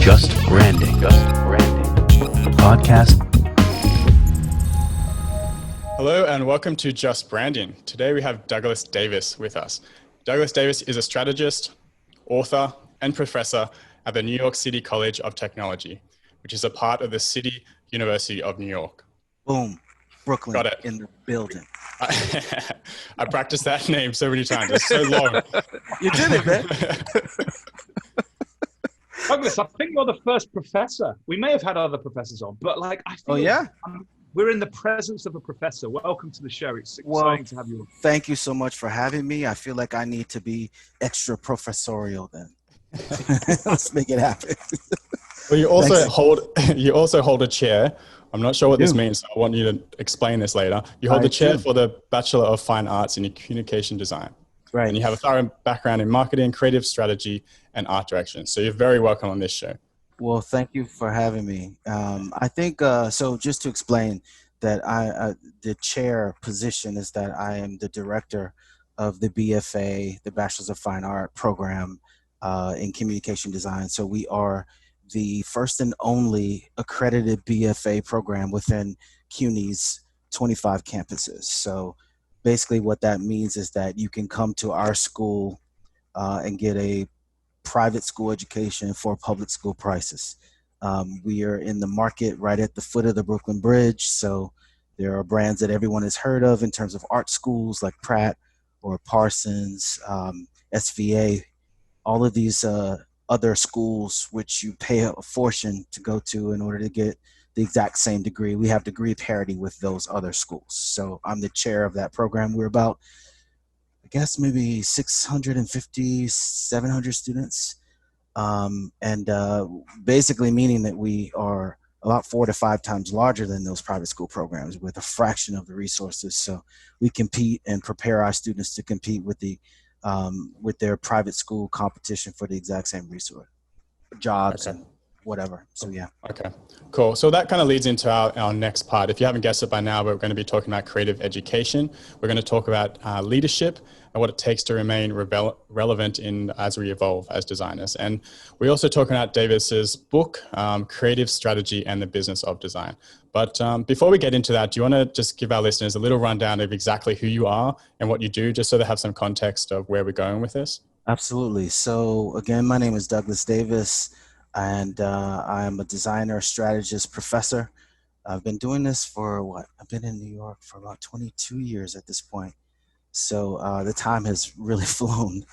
Just Branding. Podcast. Hello and welcome to Just Branding. Today we have Douglas Davis with us. Douglas Davis is a strategist, author, and professor at the New York City College of Technology, which is a part of the City University of New York. Boom. Brooklyn. Got it. In the building. I practiced that name so many times. It's so long. You did it, man. Douglas, I think you're the first professor. We may have had other professors on, but I feel we're in the presence of a professor. Welcome to the show. It's exciting to have you on. Thank you so much for having me. I feel like I need to be extra professorial then. Let's make it happen. Well, you also hold a chair. I'm not sure what this means. So I want you to explain this later. You hold the chair for the Bachelor of Fine Arts in Communication Design. Right. And you have a thorough background in marketing, creative strategy, and art direction. So you're very welcome on this show. Well, thank you for having me. I think, so just to explain that the chair position is that I am the director of the BFA, the Bachelor's of Fine Art program in communication design. So we are the first and only accredited BFA program within CUNY's 25 campuses. So basically what that means is that you can come to our school and get a private school education for public school prices. We are in the market right at the foot of the Brooklyn Bridge. So there are brands that everyone has heard of in terms of art schools like Pratt or Parsons, SVA, all of these other schools which you pay a fortune to go to in order to get the exact same degree. We have degree parity with those other schools. So I'm the chair of that program. We're about, I guess, maybe 650, 700 students. Basically meaning that we are about 4 to 5 times larger than those private school programs with a fraction of the resources. So we compete and prepare our students to compete with their private school competition for the exact same resource, jobs and whatever. So yeah. Okay, cool. So that kind of leads into our next part. If you haven't guessed it by now, we're going to be talking about creative education. We're going to talk about leadership and what it takes to remain relevant as we evolve as designers. And we also talk about Davis's book, Creative Strategy and the Business of Design. But before we get into that, do you want to just give our listeners a little rundown of exactly who you are and what you do, just so they have some context of where we're going with this? Absolutely. So again, my name is Douglas Davis. And I am a designer, strategist, professor. I've been doing this for I've been in New York for about 22 years at this point. So the time has really flown.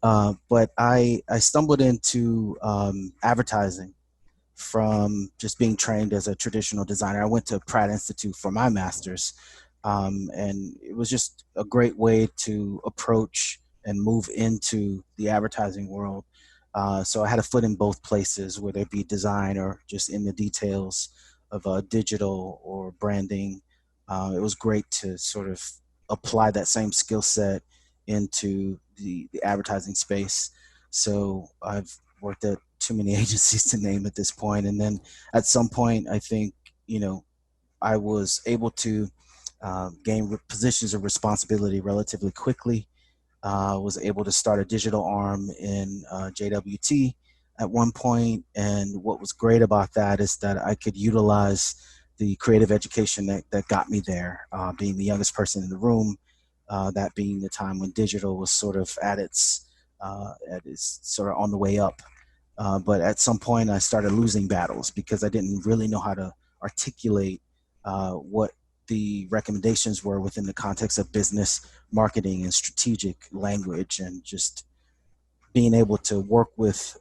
But I stumbled into advertising from just being trained as a traditional designer. I went to Pratt Institute for my master's. And it was just a great way to approach and move into the advertising world. So I had a foot in both places, whether it be design or just in the details of digital or branding. It was great to sort of apply that same skill set into the advertising space. So I've worked at too many agencies to name at this point. And then at some point, I think, I was able to gain positions of responsibility relatively quickly. Was able to start a digital arm in JWT at one point. And what was great about that is that I could utilize the creative education that got me there, being the youngest person in the room, that being the time when digital was sort of at its sort of on the way up. But at some point I started losing battles because I didn't really know how to articulate what the recommendations were within the context of business, marketing, and strategic language, and just being able to work with,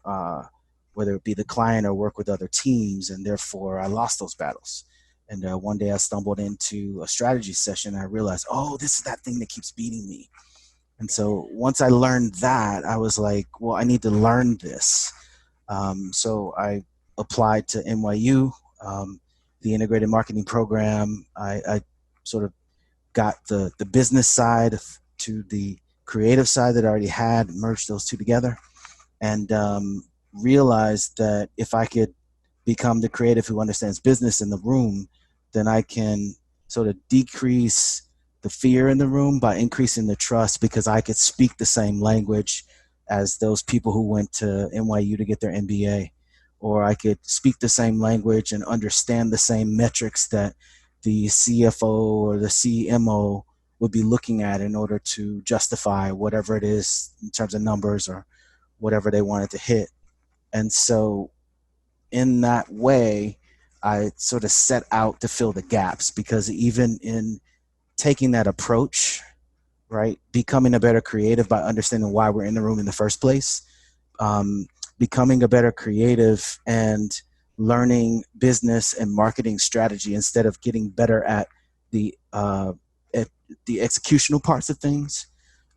whether it be the client or work with other teams. And therefore I lost those battles. And one day I stumbled into a strategy session and I realized, this is that thing that keeps beating me. And so once I learned that, I was like, well, I need to learn this. So I applied to NYU, the integrated marketing program. I sort of got the business side to the creative side that I already had, merged those two together, and realized that if I could become the creative who understands business in the room, then I can sort of decrease the fear in the room by increasing the trust, because I could speak the same language as those people who went to NYU to get their MBA. or I could speak the same language and understand the same metrics that the CFO or the CMO would be looking at in order to justify whatever it is in terms of numbers or whatever they wanted to hit. And so in that way, I sort of set out to fill the gaps, because even in taking that approach, right, becoming a better creative by understanding why we're in the room in the first place, becoming a better creative and learning business and marketing strategy instead of getting better at the executional parts of things,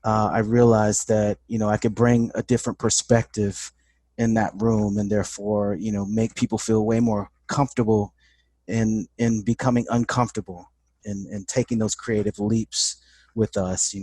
I realized that, I could bring a different perspective in that room, and therefore, make people feel way more comfortable in becoming uncomfortable and taking those creative leaps with us.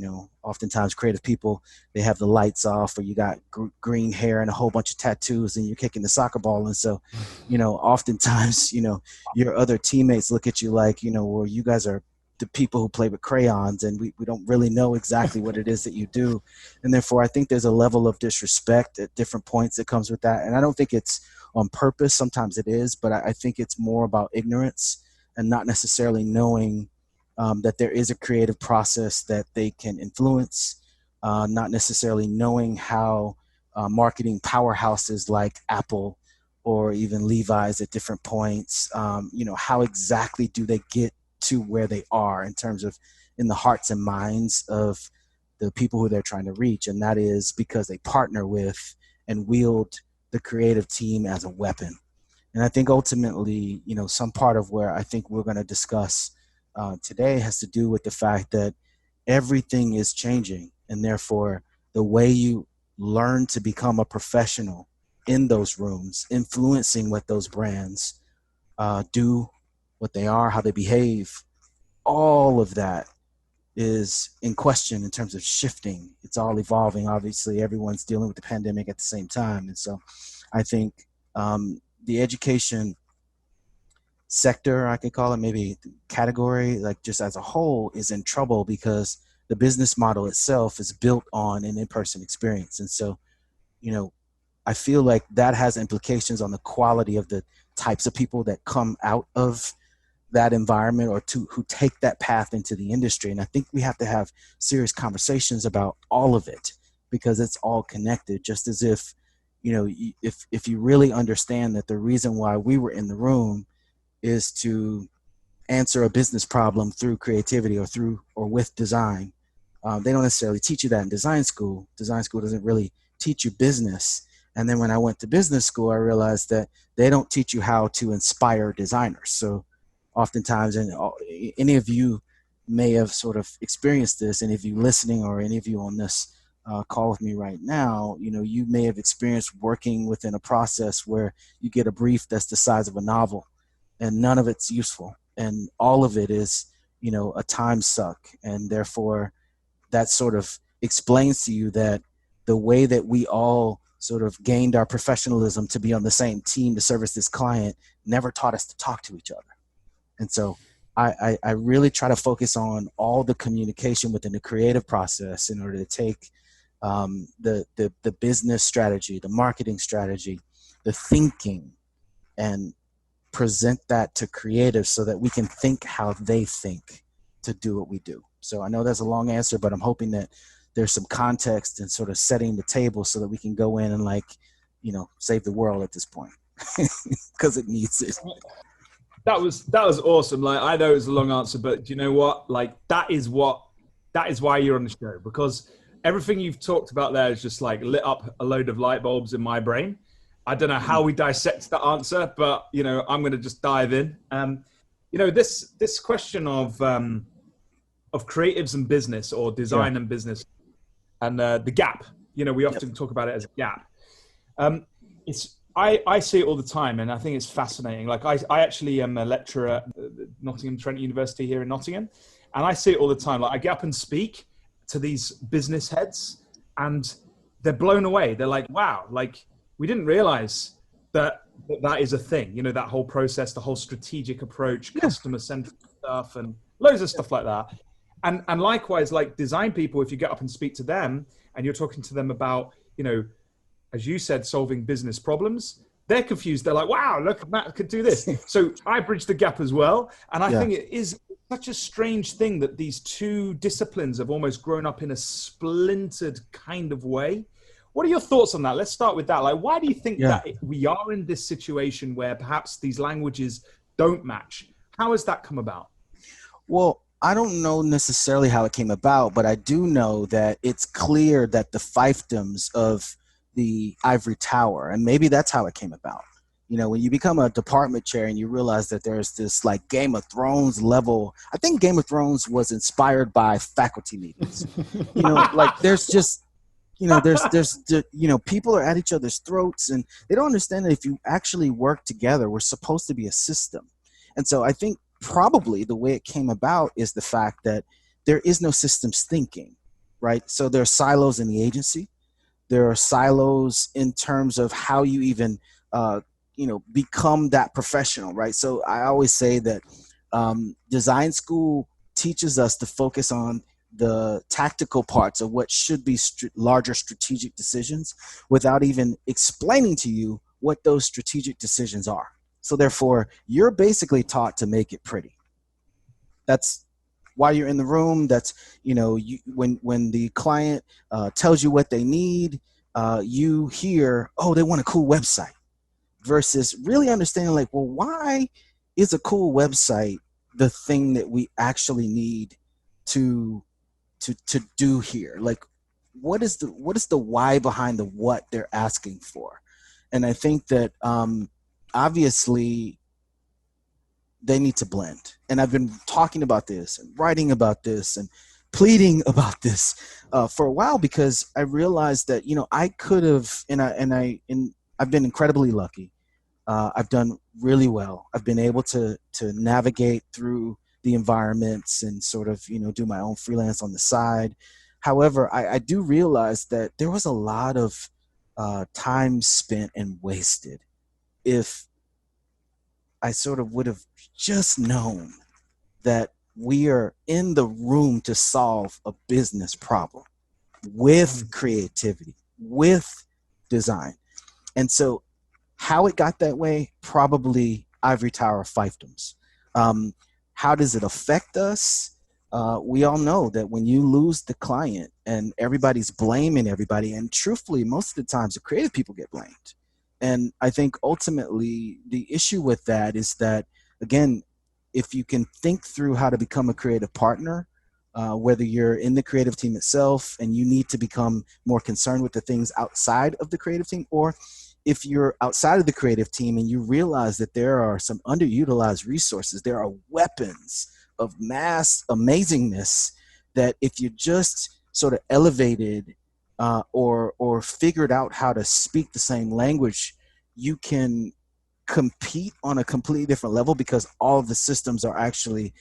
Oftentimes creative people, they have the lights off, or you got green hair and a whole bunch of tattoos, and you're kicking the soccer ball. And so, oftentimes, your other teammates look at you like, well, you guys are the people who play with crayons, and we don't really know exactly what it is that you do. And therefore, I think there's a level of disrespect at different points that comes with that. And I don't think it's on purpose. Sometimes it is, but I think it's more about ignorance and not necessarily knowing that there is a creative process that they can influence, not necessarily knowing how marketing powerhouses like Apple or even Levi's at different points, how exactly do they get to where they are in terms of in the hearts and minds of the people who they're trying to reach. And that is because they partner with and wield the creative team as a weapon. And I think ultimately, some part of where I think we're going to discuss today has to do with the fact that everything is changing, and therefore the way you learn to become a professional in those rooms, influencing what those brands do, what they are, how they behave, all of that is in question in terms of shifting. It's all evolving. Obviously, everyone's dealing with the pandemic at the same time. And so I think the education sector, I could call it, maybe category, like just as a whole, is in trouble because the business model itself is built on an in-person experience. And so, I feel like that has implications on the quality of the types of people that come out of that environment or who take that path into the industry. And I think we have to have serious conversations about all of it, because it's all connected. Just as if, if you really understand that the reason why we were in the room is to answer a business problem through creativity or with design. They don't necessarily teach you that in design school. Design school doesn't really teach you business. And then when I went to business school, I realized that they don't teach you how to inspire designers. So oftentimes, and any of you may have sort of experienced this, any of you listening or any of you on this call with me right now, you may have experienced working within a process where you get a brief that's the size of a novel, and none of it's useful. And all of it is, a time suck. And therefore, that sort of explains to you that the way that we all sort of gained our professionalism to be on the same team to service this client never taught us to talk to each other. And so I really try to focus on all the communication within the creative process in order to take the business strategy, the marketing strategy, the thinking, and present that to creatives so that we can think how they think to do what we do. So I know that's a long answer, but I'm hoping that there's some context and sort of setting the table so that we can go in and save the world at this point because it needs it. That was awesome. Like, I know it's a long answer, but do you know what? Like, that is why you're on the show, because everything you've talked about there is just like lit up a load of light bulbs in my brain. I don't know how we dissect the answer, but I'm going to just dive in. This question of creatives and business, or design and business, and the gap. We often talk about it as a gap. I see it all the time, and I think it's fascinating. Like, I actually am a lecturer at Nottingham Trent University here in Nottingham, and I see it all the time. Like, I get up and speak to these business heads, and they're blown away. They're like, wow, like, we didn't realize that is a thing. That whole process, the whole strategic approach, customer-centric stuff, and loads of stuff like that. And likewise, like design people, if you get up and speak to them and you're talking to them about, as you said, solving business problems, they're confused. They're like, wow, look, Matt could do this. So I bridge the gap as well. And I think it is such a strange thing that these two disciplines have almost grown up in a splintered kind of way. What are your thoughts on that? Let's start with that. Like, why do you think that we are in this situation where perhaps these languages don't match? How has that come about? Well, I don't know necessarily how it came about, but I do know that it's clear that the fiefdoms of the ivory tower, and maybe that's how it came about. You know, when you become a department chair and you realize that there's this like Game of Thrones level, I think Game of Thrones was inspired by faculty meetings. You know, like there's just, you know, you know, people are at each other's throats and they don't understand that if you actually work together, we're supposed to be a system. And so I think probably the way it came about is the fact that there is no systems thinking, right? So there are silos in the agency. There are silos in terms of how you even, you know, become that professional, right? So I always say that design school teaches us to focus on the tactical parts of what should be larger strategic decisions without even explaining to you what those strategic decisions are. So therefore, you're basically taught to make it pretty. That's why you're in the room. That's, you know, when the client tells you what they need, you hear, oh, they want a cool website, versus really understanding like, well, why is a cool website the thing that we actually need to do here? Like, what is the why behind the what they're asking for? And I think that obviously they need to blend. And I've been talking about this and writing about this and pleading about this for a while, because I realized that, you know, I could have, and I've been incredibly lucky. I've done really well. I've been able to navigate through the environments and sort of, you know, do my own freelance on the side. However, I do realize that there was a lot of time spent and wasted if I sort of would have just known that we are in the room to solve a business problem with creativity, with design. And so how it got that way, probably ivory tower fiefdoms. How does it affect us? We all know that when you lose the client and everybody's blaming everybody, and truthfully, most of the times the creative people get blamed. And I think ultimately the issue with that is that, again, if you can think through how to become a creative partner, whether you're in the creative team itself and you need to become more concerned with the things outside of the creative team, or if you're outside of the creative team and you realize that there are some underutilized resources, there are weapons of mass amazingness that if you just sort of elevated or figured out how to speak the same language, you can compete on a completely different level, because all of the systems are actually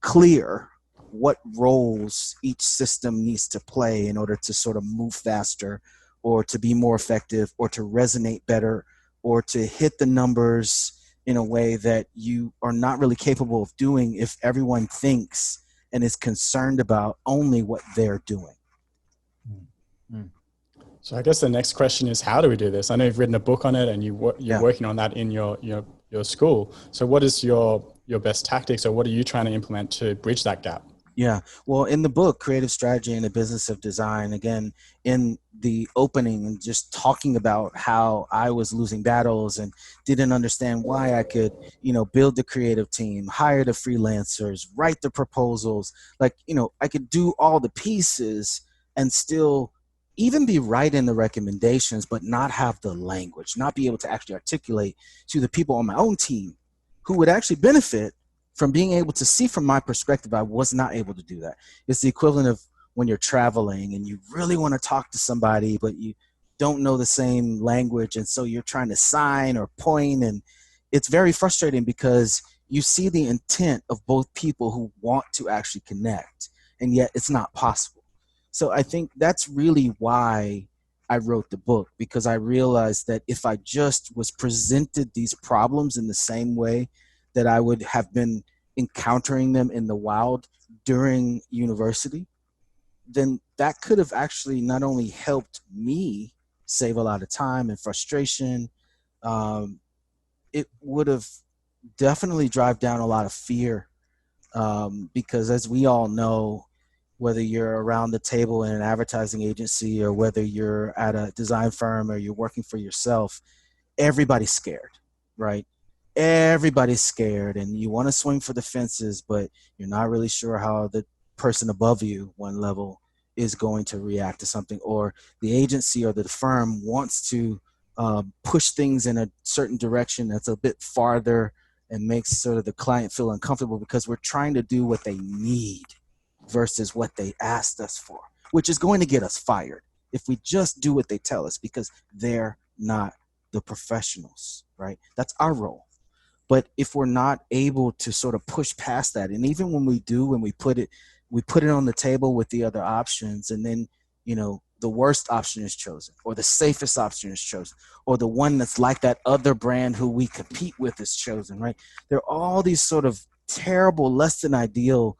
clear what roles each system needs to play in order to sort of move faster, or to be more effective, or to resonate better, or to hit the numbers in a way that you are not really capable of doing if everyone thinks and is concerned about only what they're doing. So I guess the next question is, how do we do this? I know you've written a book on it and you're working on that in your school. So what is your best tactics, or what are you trying to implement to bridge that gap? Yeah, well, in the book, Creative Strategy and the Business of Design, again, in the opening, and just talking about how I was losing battles and didn't understand why I could, you know, build the creative team, hire the freelancers, write the proposals. Like, you know, I could do all the pieces and still even be right in the recommendations, but not have the language, not be able to actually articulate to the people on my own team who would actually benefit from being able to see from my perspective. I was not able to do that. It's the equivalent of when you're traveling and you really want to talk to somebody, but you don't know the same language. And so you're trying to sign or point, and it's very frustrating because you see the intent of both people who want to actually connect, and yet it's not possible. So I think that's really why I wrote the book, because I realized that if I just was presented these problems in the same way that I would have been encountering them in the wild during university, then that could have actually not only helped me save a lot of time and frustration, it would have definitely drive down a lot of fear, because as we all know, whether you're around the table in an advertising agency or whether you're at a design firm or you're working for yourself, everybody's scared, right? Everybody's scared, and you want to swing for the fences, but you're not really sure how the person above you, one level, is going to react to something, or the agency or the firm wants to push things in a certain direction that's a bit farther and makes sort of the client feel uncomfortable because we're trying to do what they need versus what they asked us for, which is going to get us fired if we just do what they tell us because they're not the professionals, right? That's our role. But if we're not able to sort of push past that, and even when we do, when we put it on the table with the other options, and then, the worst option is chosen, or the safest option is chosen, or the one that's like that other brand who we compete with is chosen, right? There are all these sort of terrible, less than ideal,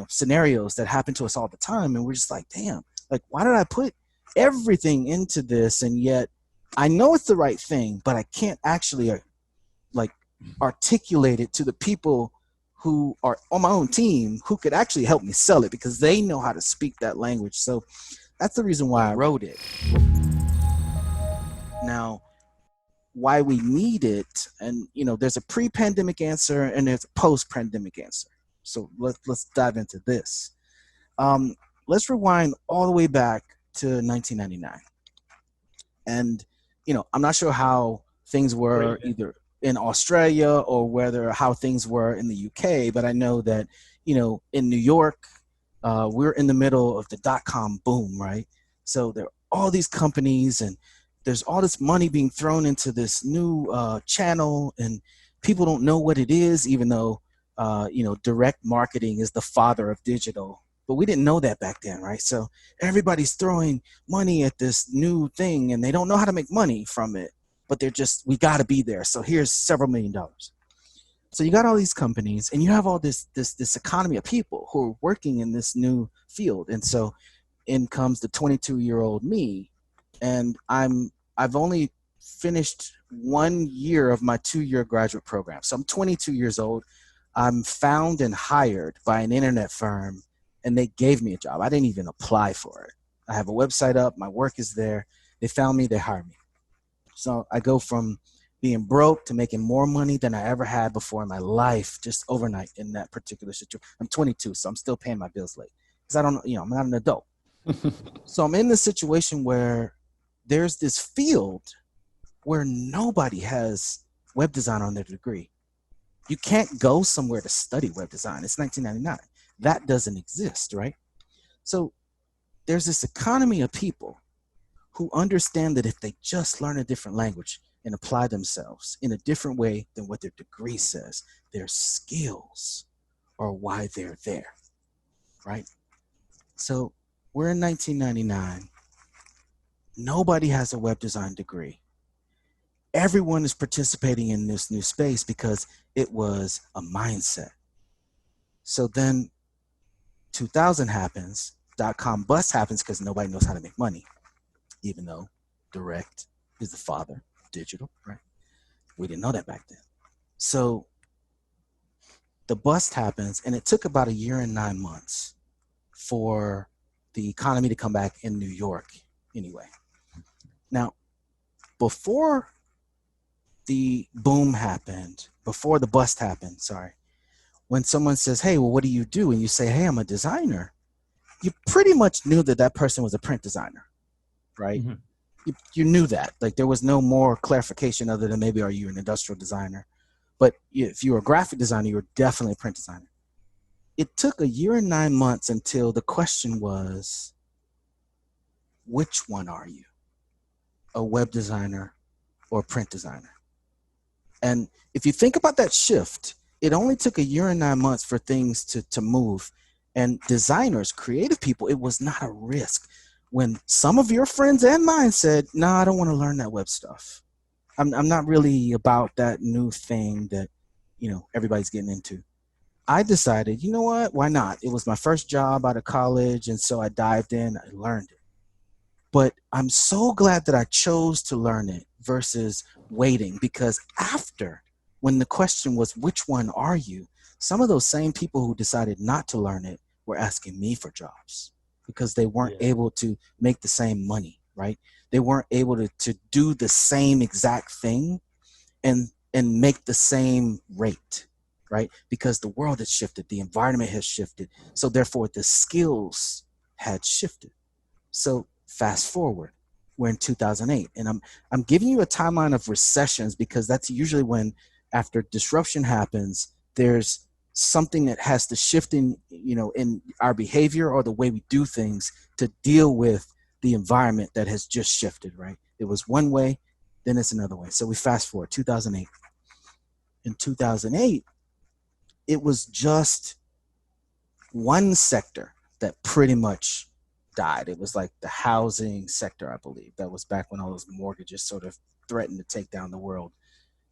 scenarios that happen to us all the time. And we're just like, damn, like, why did I put everything into this? And yet I know it's the right thing, but I can't actually articulate it to the people who are on my own team who could actually help me sell it because they know how to speak that language. So that's the reason why I wrote it. Now, why we need it, and there's a pre-pandemic answer and there's a post-pandemic answer. So let's dive into this. Let's rewind all the way back to 1999. And, I'm not sure how things were either in Australia or how things were in the UK, but I know that, in New York, we're in the middle of the dot-com boom, right? So there are all these companies and there's all this money being thrown into this new channel, and people don't know what it is, even though, direct marketing is the father of digital. But we didn't know that back then, right? So everybody's throwing money at this new thing and they don't know how to make money from it, but we got to be there. So here's several $1 million. So you got all these companies and you have all this economy of people who are working in this new field. And so in comes the 22-year-old me, and I've only finished 1 year of my 2-year graduate program. So I'm 22 years old. I'm found and hired by an internet firm, and they gave me a job. I didn't even apply for it. I have a website up. My work is there. They found me. They hired me. So I go from being broke to making more money than I ever had before in my life, just overnight in that particular situation. I'm 22, so I'm still paying my bills late because I'm not an adult. So I'm in this situation where there's this field where nobody has web design on their degree. You can't go somewhere to study web design. It's 1999. That doesn't exist, right? So there's this economy of people who understand that if they just learn a different language and apply themselves in a different way than what their degree says, their skills are why they're there, right? So we're in 1999. Nobody has a web design degree. Everyone is participating in this new space because it was a mindset. So then 2000 happens, .com bust happens because nobody knows how to make money, even though direct is the father of digital, right? We didn't know that back then. So the bust happens, and it took about 1 year and 9 months for the economy to come back in New York anyway. Now, before the boom happened, before the bust happened, when someone says, hey, well, what do you do? And you say, hey, I'm a designer. You pretty much knew that person was a print designer, right? Mm-hmm. You knew that. Like, there was no more clarification other than maybe, are you an industrial designer? But if you were a graphic designer, you were definitely a print designer. It took 1 year and 9 months until the question was, which one are you? A web designer or a print designer? And if you think about that shift, it only took 1 year and 9 months for things to move. And designers, creative people, it was not a risk. When some of your friends and mine said, no, I don't want to learn that web stuff. I'm not really about that new thing that, everybody's getting into. I decided, you know what, why not? It was my first job out of college. And so I dived in, I learned it. But I'm so glad that I chose to learn it versus waiting, because after, when the question was, which one are you? Some of those same people who decided not to learn it were asking me for jobs because they weren't able to make the same money, right? They weren't able to do the same exact thing and make the same rate, right? Because the world has shifted, the environment has shifted. So therefore the skills had shifted. So fast forward, we're in 2008, and I'm giving you a timeline of recessions because that's usually when, after disruption happens, there's something that has to shift in, in our behavior or the way we do things to deal with the environment that has just shifted, right? It was one way, then it's another way. So we fast forward, 2008. In 2008, it was just one sector that pretty much died. It was like the housing sector, I believe. That was back when all those mortgages sort of threatened to take down the world.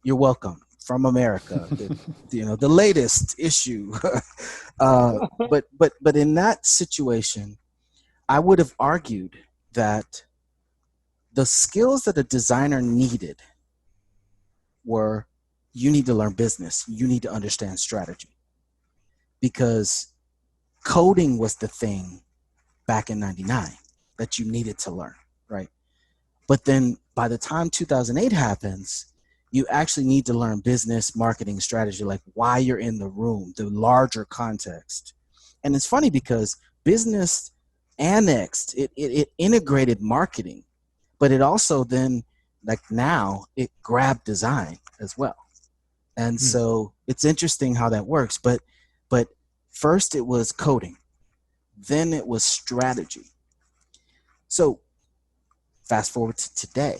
You're welcome from America. The latest issue. But in that situation, I would have argued that the skills that a designer needed were, you need to learn business. You need to understand strategy, because coding was the thing back in 99 that you needed to learn, right? But then by the time 2008 happens, you actually need to learn business, marketing, strategy, like why you're in the room, the larger context. And it's funny because business annexed, it integrated marketing, but it also then, like now, it grabbed design as well. And so it's interesting how that works. But first it was coding, then it was strategy. So fast forward to today.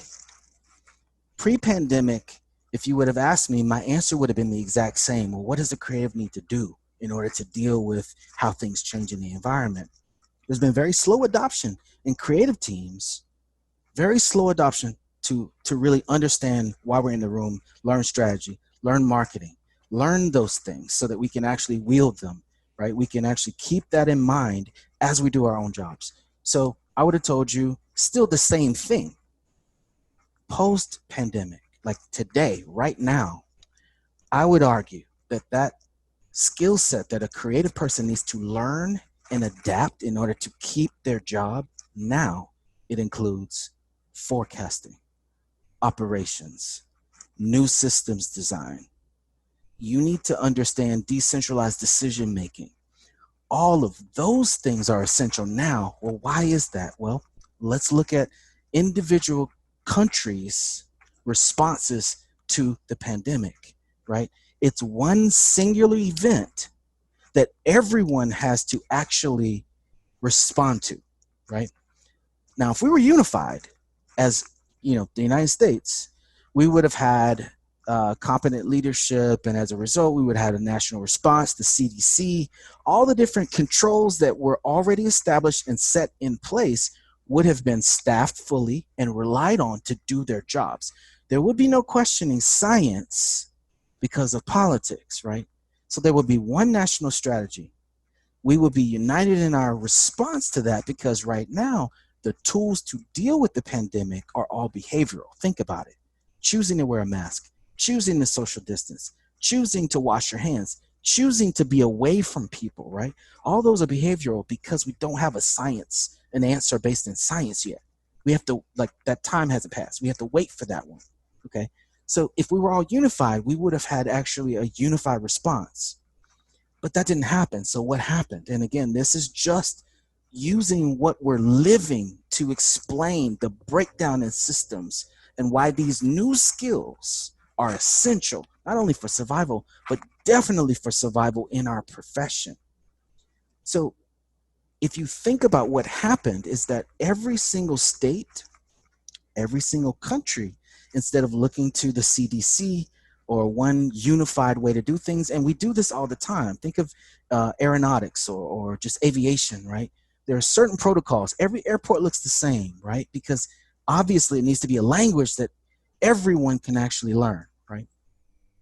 Pre-pandemic, if you would have asked me, my answer would have been the exact same. Well, what does the creative need to do in order to deal with how things change in the environment? There's been very slow adoption in creative teams, very slow adoption to really understand why we're in the room, learn strategy, learn marketing, learn those things so that we can actually wield them, right? We can actually keep that in mind as we do our own jobs. So I would have told you still the same thing. Post-pandemic, like today, right now, I would argue that skill set that a creative person needs to learn and adapt in order to keep their job now, it includes forecasting, operations, new systems design. You need to understand decentralized decision making. All of those things are essential now. Well, why is that? Well, let's look at individual countries' responses to the pandemic, right? It's one singular event that everyone has to actually respond to, right? Now, if we were unified as, the United States, we would have had competent leadership, and as a result, we would have had a national response, the CDC, all the different controls that were already established and set in place would have been staffed fully and relied on to do their jobs. There would be no questioning science because of politics, right? So there would be one national strategy. We would be united in our response to that because right now, the tools to deal with the pandemic are all behavioral. Think about it. Choosing to wear a mask, choosing to social distance, choosing to wash your hands, choosing to be away from people, right? All those are behavioral because we don't have an answer based in science yet. We have to, that time hasn't passed. We have to wait for that one, okay? So if we were all unified, we would have had actually a unified response. But that didn't happen. So what happened? And again, this is just using what we're living to explain the breakdown in systems and why these new skills are essential, not only for survival, but definitely for survival in our profession. So if you think about what happened is that every single state, every single country, instead of looking to the CDC or one unified way to do things, and we do this all the time. Think of aeronautics or just aviation, right? There are certain protocols. Every airport looks the same, right? Because obviously it needs to be a language that everyone can actually learn, right?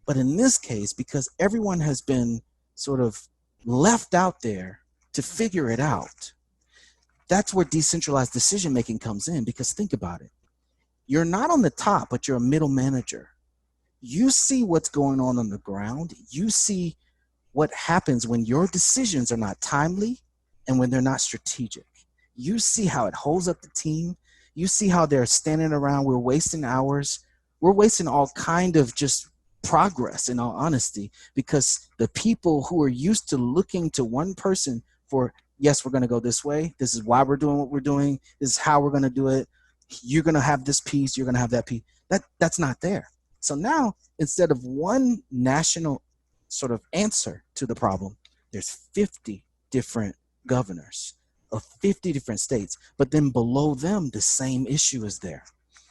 But in this case, because everyone has been sort of left out there to figure it out, that's where decentralized decision making comes in, because think about it. You're not on the top, but you're a middle manager. You see what's going on the ground. You see what happens when your decisions are not timely and when they're not strategic. You see how it holds up the team. You see how they're standing around. We're wasting hours. We're wasting all kind of just progress, in all honesty, because the people who are used to looking to one person for, yes, we're going to go this way. This is why we're doing what we're doing. This is how we're going to do it. You're going to have this piece. You're going to have that piece. That's not there. So now, instead of one national sort of answer to the problem, there's 50 different governors of 50 different states, but then below them, the same issue is there.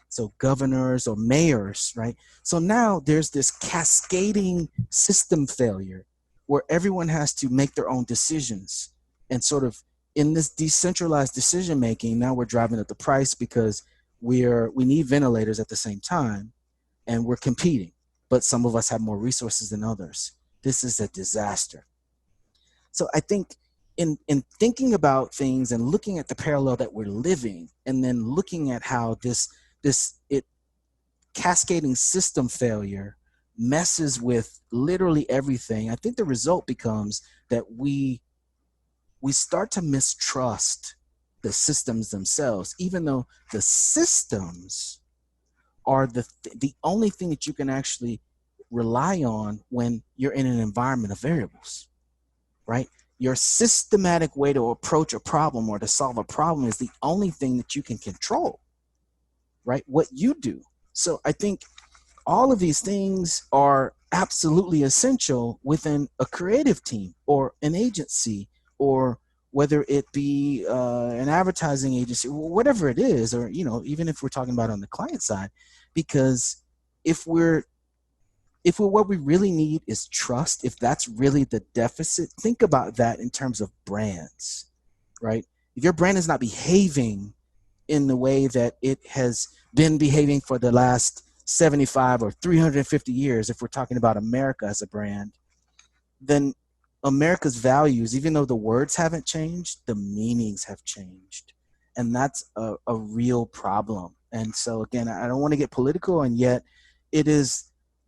So governors or mayors, right? So now there's this cascading system failure where everyone has to make their own decisions. And sort of in this decentralized decision making, now we're driving up the price because we need ventilators at the same time, and we're competing, but some of us have more resources than others. This is a disaster. So I think in thinking about things and looking at the parallel that we're living, and then looking at how this cascading system failure messes with literally everything, I think the result becomes that we start to mistrust the systems themselves, even though the systems are the only thing that you can actually rely on when you're in an environment of variables, right? Your systematic way to approach a problem or to solve a problem is the only thing that you can control, right? What you do. So I think all of these things are absolutely essential within a creative team or an agency, or whether it be an advertising agency, whatever it is, or, you know, even if we're talking about on the client side, because if what we really need is trust, if that's really the deficit, think about that in terms of brands, right? If your brand is not behaving in the way that it has been behaving for the last 75 or 350 years, if we're talking about America as a brand, then America's values, even though the words haven't changed, the meanings have changed. And that's a real problem. And so again, I don't want to get political, and yet it is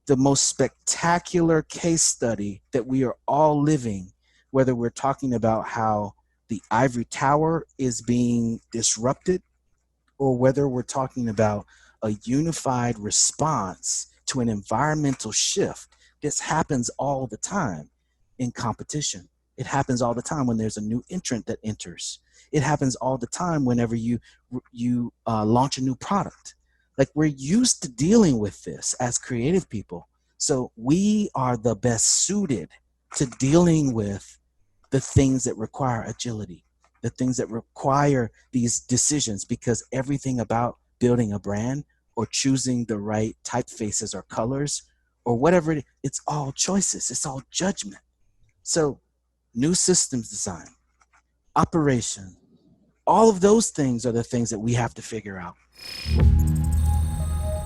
the most spectacular case study that we are all living, whether we're talking about how the ivory tower is being disrupted, or whether we're talking about a unified response to an environmental shift. This happens all the time in competition. It happens all the time when there's a new entrant that enters. It happens all the time whenever you launch a new product. Like, we're used to dealing with this as creative people. So we are the best suited to dealing with the things that require agility, the things that require these decisions, because everything about building a brand or choosing the right typefaces or colors or whatever, it's all choices. It's all judgment. So new systems design, operation, all of those things are the things that we have to figure out.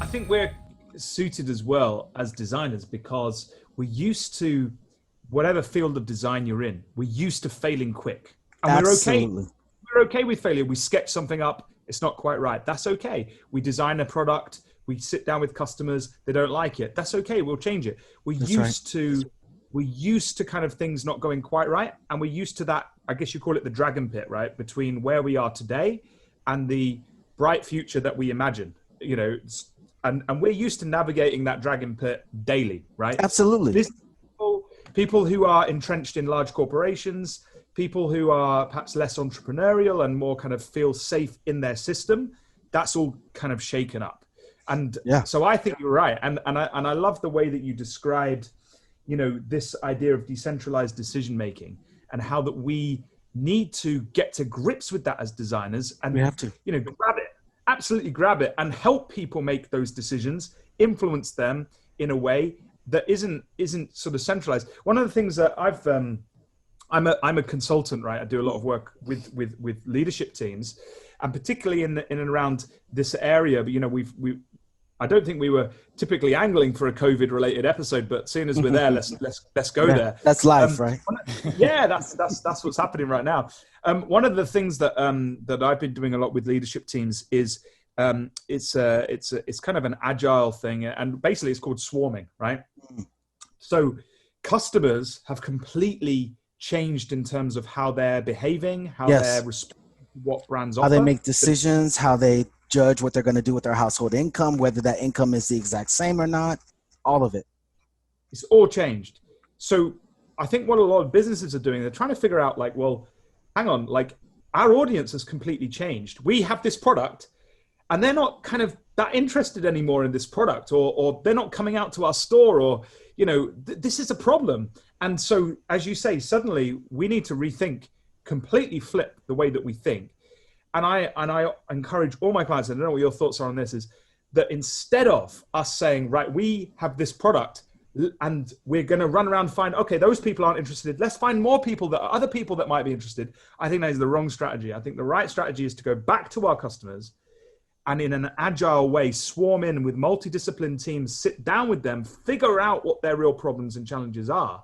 I think we're suited as well as designers because we're used to whatever field of design you're in. We're used to failing quick, and Absolutely. we're okay with failure. We sketch something up, it's not quite right. That's okay. We design a product, we sit down with customers, they don't like it. That's okay. We'll change it. We're used to kind of things not going quite right, and we're used to that. I guess you call it the dragon pit, right? Between where we are today and the bright future that we imagine. You know. And we're used to navigating that dragon pit daily, right? Absolutely. People who are entrenched in large corporations, people who are perhaps less entrepreneurial and more kind of feel safe in their system, that's all kind of shaken up. And so I think you're right. And I love the way that you described, you know, this idea of decentralized decision-making and how that we need to get to grips with that as designers, and we have to, you know, absolutely grab it and help people make those decisions, influence them in a way that isn't sort of centralized. One of the things that I'm a consultant, right? I do a lot of work with leadership teams, and particularly in and around this area. But you know, I don't think we were typically angling for a COVID related episode, but seeing as we're there, let's go there. That's life, right? Yeah, that's what's happening right now. One of the things that that I've been doing a lot with leadership teams is it's kind of an agile thing, and basically it's called swarming, right? So customers have completely changed in terms of how they're behaving, how they're responding to what brands offer, how they make decisions, how they judge what they're going to do with their household income, whether that income is the exact same or not, all of it. It's all changed. So I think what a lot of businesses are doing, they're trying to figure out like, well, hang on, like our audience has completely changed. We have this product and they're not kind of that interested anymore in this product, or they're not coming out to our store, or, you know, this is a problem. And so, as you say, suddenly we need to rethink, completely flip the way that we think. And I encourage all my clients, and I don't know what your thoughts are on this, is that instead of us saying, right, we have this product and we're going to run around and find, okay, those people aren't interested, let's find more people, that other people that might be interested. I think that is the wrong strategy. I think the right strategy is to go back to our customers and in an agile way, swarm in with multidisciplinary teams, sit down with them, figure out what their real problems and challenges are,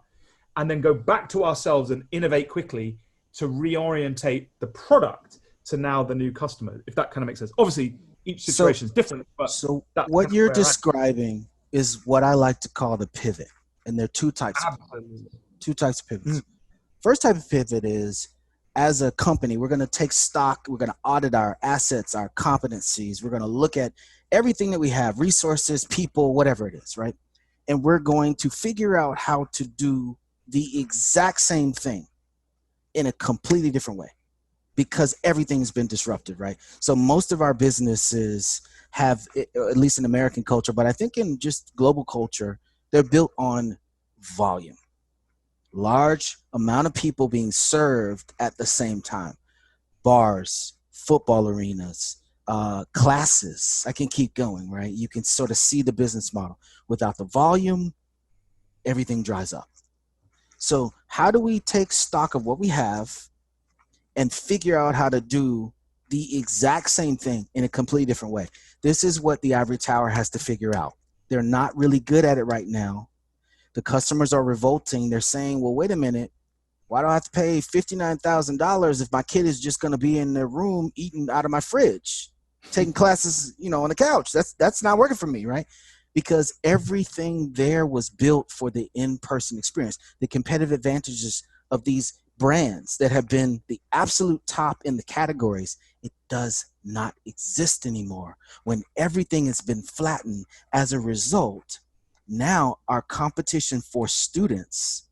and then go back to ourselves and innovate quickly to reorientate the product to now the new customer, if that kind of makes sense. Obviously, each situation is different. But so what you're describing is what I like to call the pivot. And there are two types of pivots. First type of pivot is, as a company, we're going to take stock, we're going to audit our assets, our competencies, we're going to look at everything that we have, resources, people, whatever it is, right? And we're going to figure out how to do the exact same thing in a completely different way, because everything's been disrupted, right? So most of our businesses have, at least in American culture, but I think in just global culture, they're built on volume. Large amount of people being served at the same time. Bars, football arenas, classes. I can keep going, right? You can sort of see the business model. Without the volume, everything dries up. So how do we take stock of what we have and figure out how to do the exact same thing in a completely different way? This is what the ivory tower has to figure out. They're not really good at it right now. The customers are revolting. They're saying, well, wait a minute. Why do I have to pay $59,000 if my kid is just going to be in their room eating out of my fridge, taking classes, you know, on the couch? That's not working for me, right? Because everything there was built for the in-person experience. The competitive advantages of these brands that have been the absolute top in the categories, it does not exist anymore. When everything has been flattened as a result, now our competition for students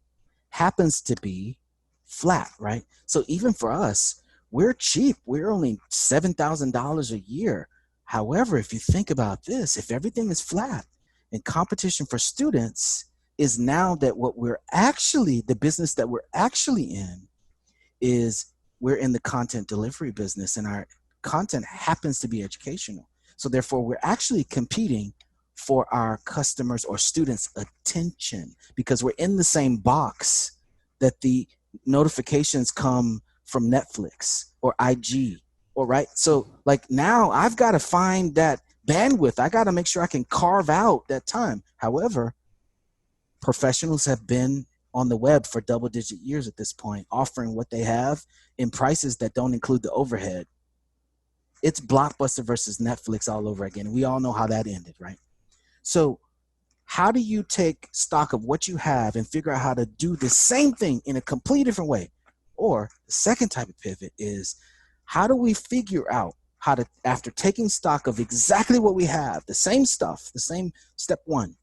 happens to be flat, right? So even for us, we're cheap. We're only $7,000 a year. However, if you think about this, if everything is flat and competition for students is now that what we're actually, the business that we're actually in is we're in the content delivery business, and our content happens to be educational. So therefore, we're actually competing for our customers or students' attention, because we're in the same box that the notifications come from Netflix or IG, or right. So like now I've got to find that bandwidth. I got to make sure I can carve out that time. However, professionals have been on the web for double-digit years at this point, offering what they have in prices that don't include the overhead. It's Blockbuster versus Netflix all over again. We all know how that ended, right? So how do you take stock of what you have and figure out how to do the same thing in a completely different way? Or the second type of pivot is, how do we figure out how to, after taking stock of exactly what we have, the same stuff, the same step one,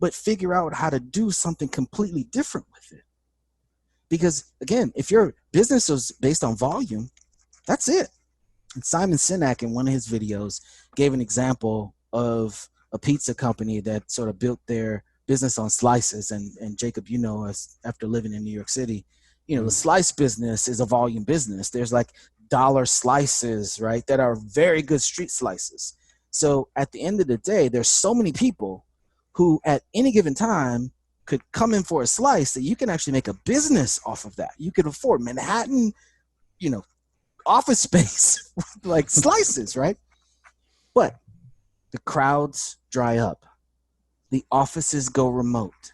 but figure out how to do something completely different with it? Because again, if your business is based on volume, that's it. And Simon Sinek in one of his videos gave an example of a pizza company that sort of built their business on slices. And Jacob, you know, us after living in New York City, you know, the slice business is a volume business. There's like dollar slices, right, that are very good street slices. So at the end of the day, there's so many people who at any given time could come in for a slice that you can actually make a business off of that. You could afford Manhattan, you know, office space like slices, right? But The crowds dry up. The offices go remote.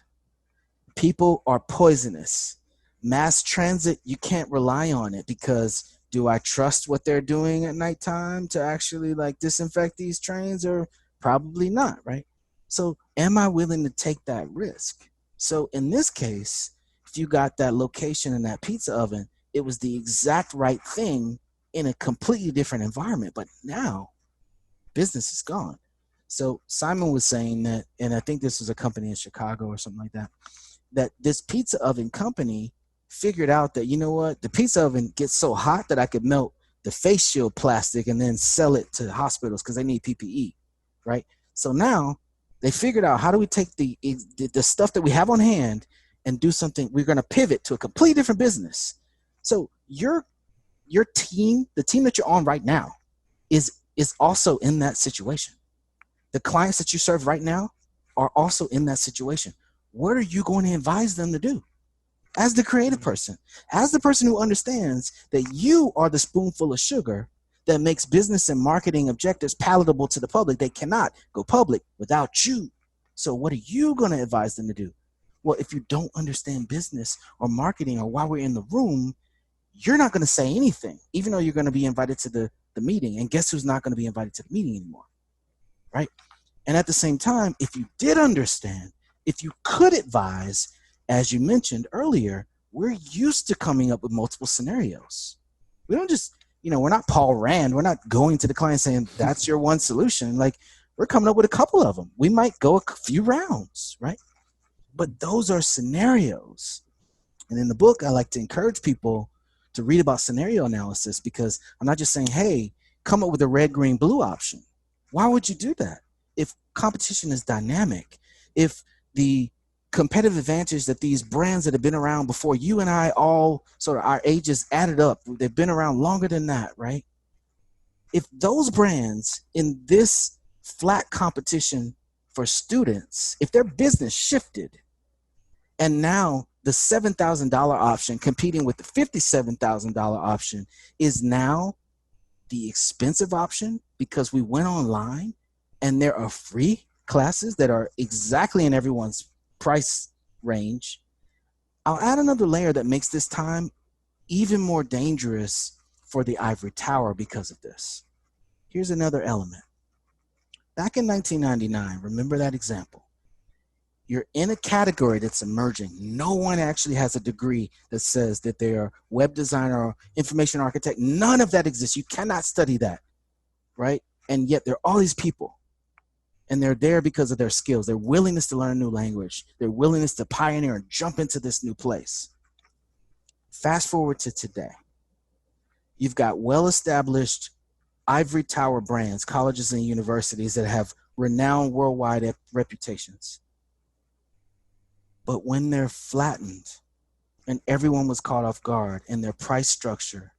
People are poisonous. Mass transit, you can't rely on it because do I trust what they're doing at nighttime to actually like disinfect these trains, or probably not, right? So am I willing to take that risk? So in this case, if you got that location in that pizza oven, it was the exact right thing in a completely different environment. But now business is gone. So Simon was saying that, and I think this was a company in Chicago or something like that, that this pizza oven company figured out that, you know what, the pizza oven gets so hot that I could melt the face shield plastic and then sell it to hospitals because they need PPE, right? So now they figured out, how do we take the stuff that we have on hand and do something? We're going to pivot to a completely different business. So your team, the team that you're on right now, is also in that situation. The clients that you serve right now are also in that situation. What are you going to advise them to do? As the creative person, as the person who understands that you are the spoonful of sugar that makes business and marketing objectives palatable to the public. They cannot go public without you. So what are you going to advise them to do? Well, if you don't understand business or marketing or why we're in the room, you're not going to say anything, even though you're going to be invited to the meeting. And guess who's not going to be invited to the meeting anymore, right? And at the same time, if you did understand, if you could advise, as you mentioned earlier, we're used to coming up with multiple scenarios. We don't just, we're not Paul Rand. We're not going to the client saying, that's your one solution. Like, we're coming up with a couple of them. We might go a few rounds, right? But those are scenarios. And in the book, I like to encourage people to read about scenario analysis, because I'm not just saying, hey, come up with a red, green, blue option. Why would you do that? If competition is dynamic, if the competitive advantage that these brands that have been around before you and I, all sort of our ages added up, they've been around longer than that, right? If those brands in this flat competition for students, if their business shifted and now the $7,000 option competing with the $57,000 option is now the expensive option because we went online and there are free classes that are exactly in everyone's price range, I'll add another layer that makes this time even more dangerous for the ivory tower because of this. Here's another element. Back in 1999, remember that example. You're in a category that's emerging. No one actually has a degree that says that they are web designer or information architect. None of that exists. You cannot study that, right? And yet there are all these people. And they're there because of their skills, their willingness to learn a new language, their willingness to pioneer and jump into this new place. Fast forward to today. You've got well-established ivory tower brands, colleges and universities that have renowned worldwide reputations. But when they're flattened and everyone was caught off guard and their price structure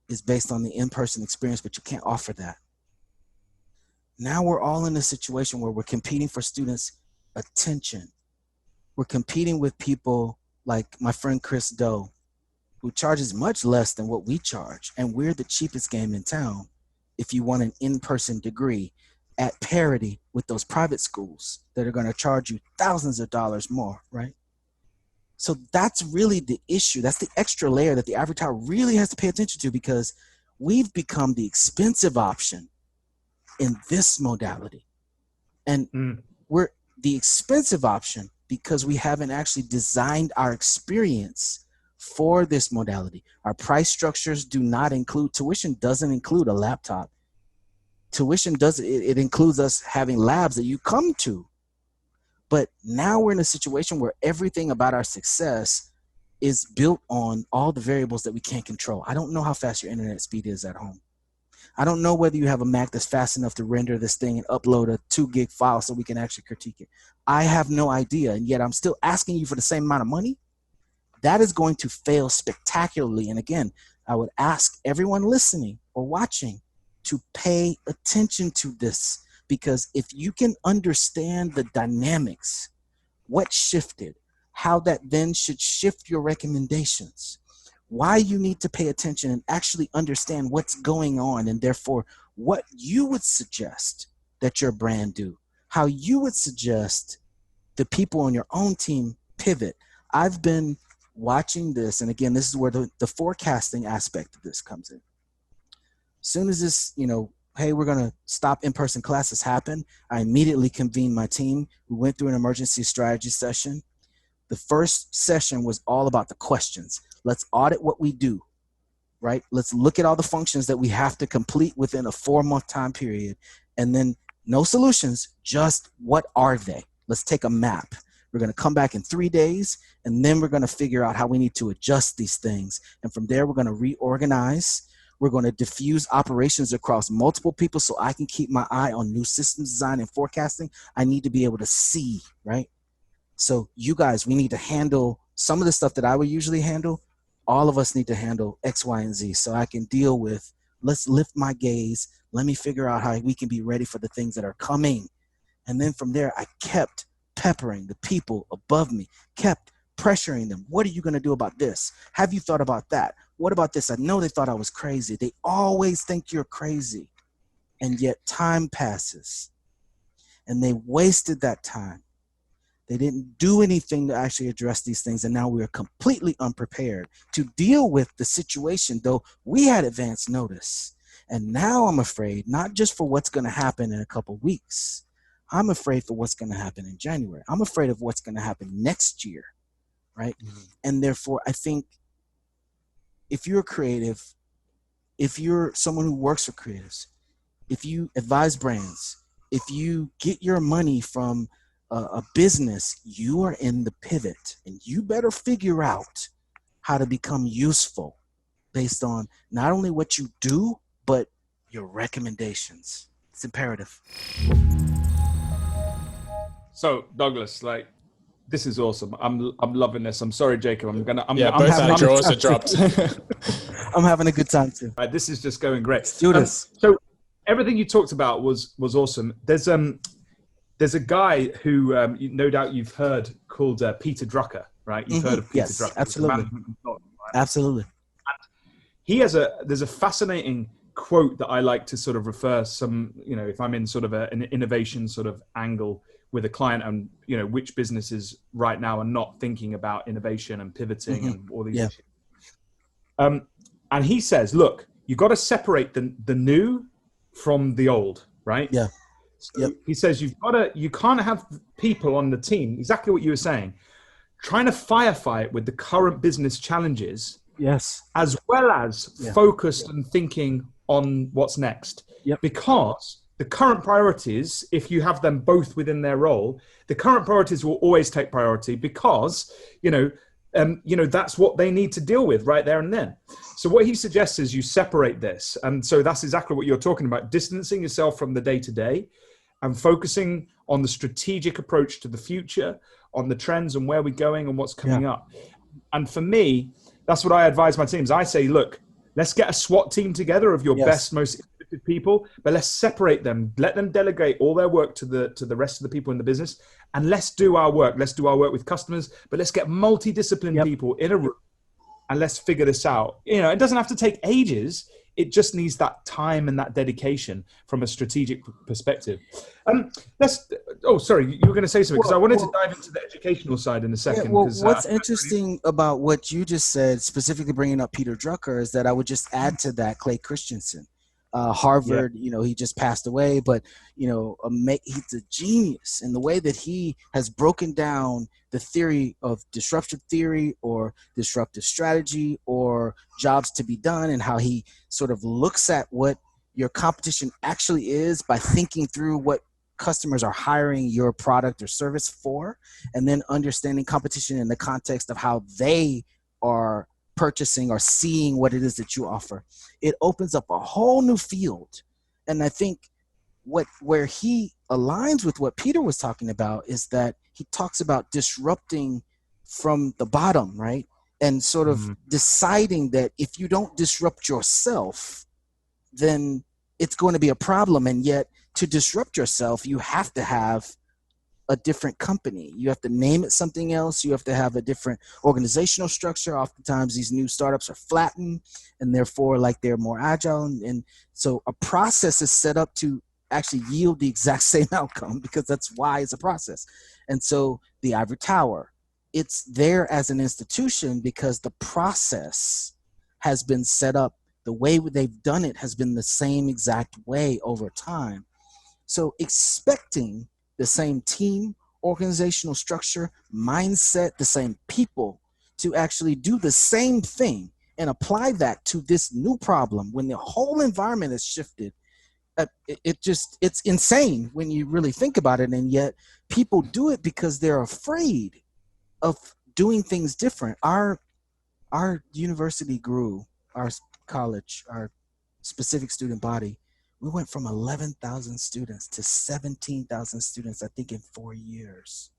is based on the in-person experience, but you can't offer that. Now we're all in a situation where we're competing for students' attention. We're competing with people like my friend Chris Doe, who charges much less than what we charge. And we're the cheapest game in town if you want an in-person degree at parity with those private schools that are going to charge you thousands of dollars more, right? So that's really the issue. That's the extra layer that the ivory tower really has to pay attention to, because we've become the expensive option in this modality. And we're the expensive option because we haven't actually designed our experience for this modality. Our price structures do not include, tuition doesn't include a laptop. Tuition does, it includes us having labs that you come to. But now we're in a situation where everything about our success is built on all the variables that we can't control. I don't know how fast your internet speed is at home. I don't know whether you have a Mac that's fast enough to render this thing and upload a 2 gig file so we can actually critique it. I have no idea, and yet I'm still asking you for the same amount of money. That is going to fail spectacularly. And again, I would ask everyone listening or watching to pay attention to this, because if you can understand the dynamics, what shifted, how that then should shift your recommendations, why you need to pay attention and actually understand what's going on, and therefore what you would suggest that your brand do, how you would suggest the people on your own team pivot. I've been watching this, and again, this is where the forecasting aspect of this comes in. As soon as this, hey, we're going to stop in-person classes happen, I immediately convened my team. We went through an emergency strategy session. The first session was all about the questions. Let's audit what we do, right? Let's look at all the functions that we have to complete within a 4-month time period. And then no solutions, just what are they? Let's take a map. We're going to come back in 3 days, and then we're going to figure out how we need to adjust these things. And from there, we're going to reorganize. We're going to diffuse operations across multiple people so I can keep my eye on new systems design and forecasting. I need to be able to see, right? So you guys, we need to handle some of the stuff that I would usually handle. All of us need to handle X, Y, and Z so I can deal with, let's lift my gaze. Let me figure out how we can be ready for the things that are coming. And then from there, I kept peppering the people above me, kept pressuring them. What are you going to do about this? Have you thought about that? What about this? I know they thought I was crazy. They always think you're crazy. And yet time passes. And they wasted that time. They didn't do anything to actually address these things. And now we are completely unprepared to deal with the situation, though we had advance notice. And now I'm afraid, not just for what's going to happen in a couple of weeks. I'm afraid for what's going to happen in January. I'm afraid of what's going to happen next year, right? Mm-hmm. And therefore, I think if you're creative, if you're someone who works for creatives, if you advise brands, if you get your money from a business, you are in the pivot, and you better figure out how to become useful based on not only what you do, but your recommendations. It's imperative. So Douglas, this is awesome. I'm loving this. I'm sorry, Jacob. Both our jaws are dropped. I'm having a good time too. This is just going great. Let's do this. So everything you talked about was awesome. There's a guy who no doubt you've heard called Peter Drucker, right? You've heard of Peter Drucker. Absolutely. Right? Absolutely. And there's a fascinating quote that I like to sort of refer if I'm in sort of an innovation sort of angle with a client, and which businesses right now are not thinking about innovation and pivoting and all these issues. And he says, look, you got to separate the new from the old, right? Yeah. So he says you can't have people on the team, exactly what you were saying, trying to firefight with the current business challenges, as well as focused and thinking on what's next. Because the current priorities, if you have them both within their role, the current priorities will always take priority because, that's what they need to deal with right there and then. So what he suggests is you separate this. And so that's exactly what you're talking about, distancing yourself from the day-to-day and focusing on the strategic approach to the future, on the trends and where we're going and what's coming up. And for me, that's what I advise my teams. I say, look, let's get a SWAT team together of your best, most innovative people, but let's separate them. Let them delegate all their work to the rest of the people in the business, and let's do our work. Let's do our work with customers, but let's get multidisciplinary people in a room and let's figure this out. It doesn't have to take ages. It just needs that time and that dedication from a strategic perspective. Sorry, you were going to say something because I wanted to dive into the educational side in a second. What's interesting about what you just said, specifically bringing up Peter Drucker, is that I would just add to that Clay Christensen. Harvard, he just passed away, but, he's a genius in the way that he has broken down the theory of disruptive theory or disruptive strategy or jobs to be done, and how he sort of looks at what your competition actually is by thinking through what customers are hiring your product or service for, and then understanding competition in the context of how they are purchasing or seeing what it is that you offer. It opens up a whole new field. And I think where he aligns with what Peter was talking about is that he talks about disrupting from the bottom, right? And sort of deciding that if you don't disrupt yourself, then it's going to be a problem. And yet to disrupt yourself, you have to have a different company. You have to name it something else. You have to have a different organizational structure. Oftentimes these new startups are flattened and therefore they're more agile. And so a process is set up to actually yield the exact same outcome, because that's why it's a process. And so the ivory tower, it's there as an institution because the process has been set up. The way they've done it has been the same exact way over time. So expecting the same team, organizational structure, mindset, the same people to actually do the same thing and apply that to this new problem when the whole environment has shifted, it's insane when you really think about it. And yet people do it because they're afraid of doing things different. Our university grew, our college, our specific student body, we went from 11,000 students to 17,000 students, I think, in 4 years.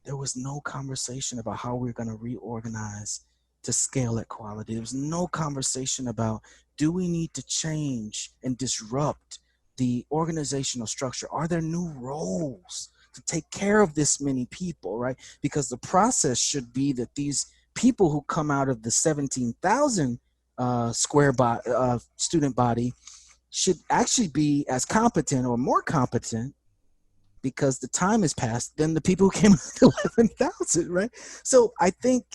There was no conversation about how we're going to reorganize to scale at quality. There was no conversation about, do we need to change and disrupt the organizational structure? Are there new roles to take care of this many people, right? Because the process should be that these people who come out of the 17,000 student body should actually be as competent or more competent, because the time has passed, than the people who came out of 11,000, right? So I think,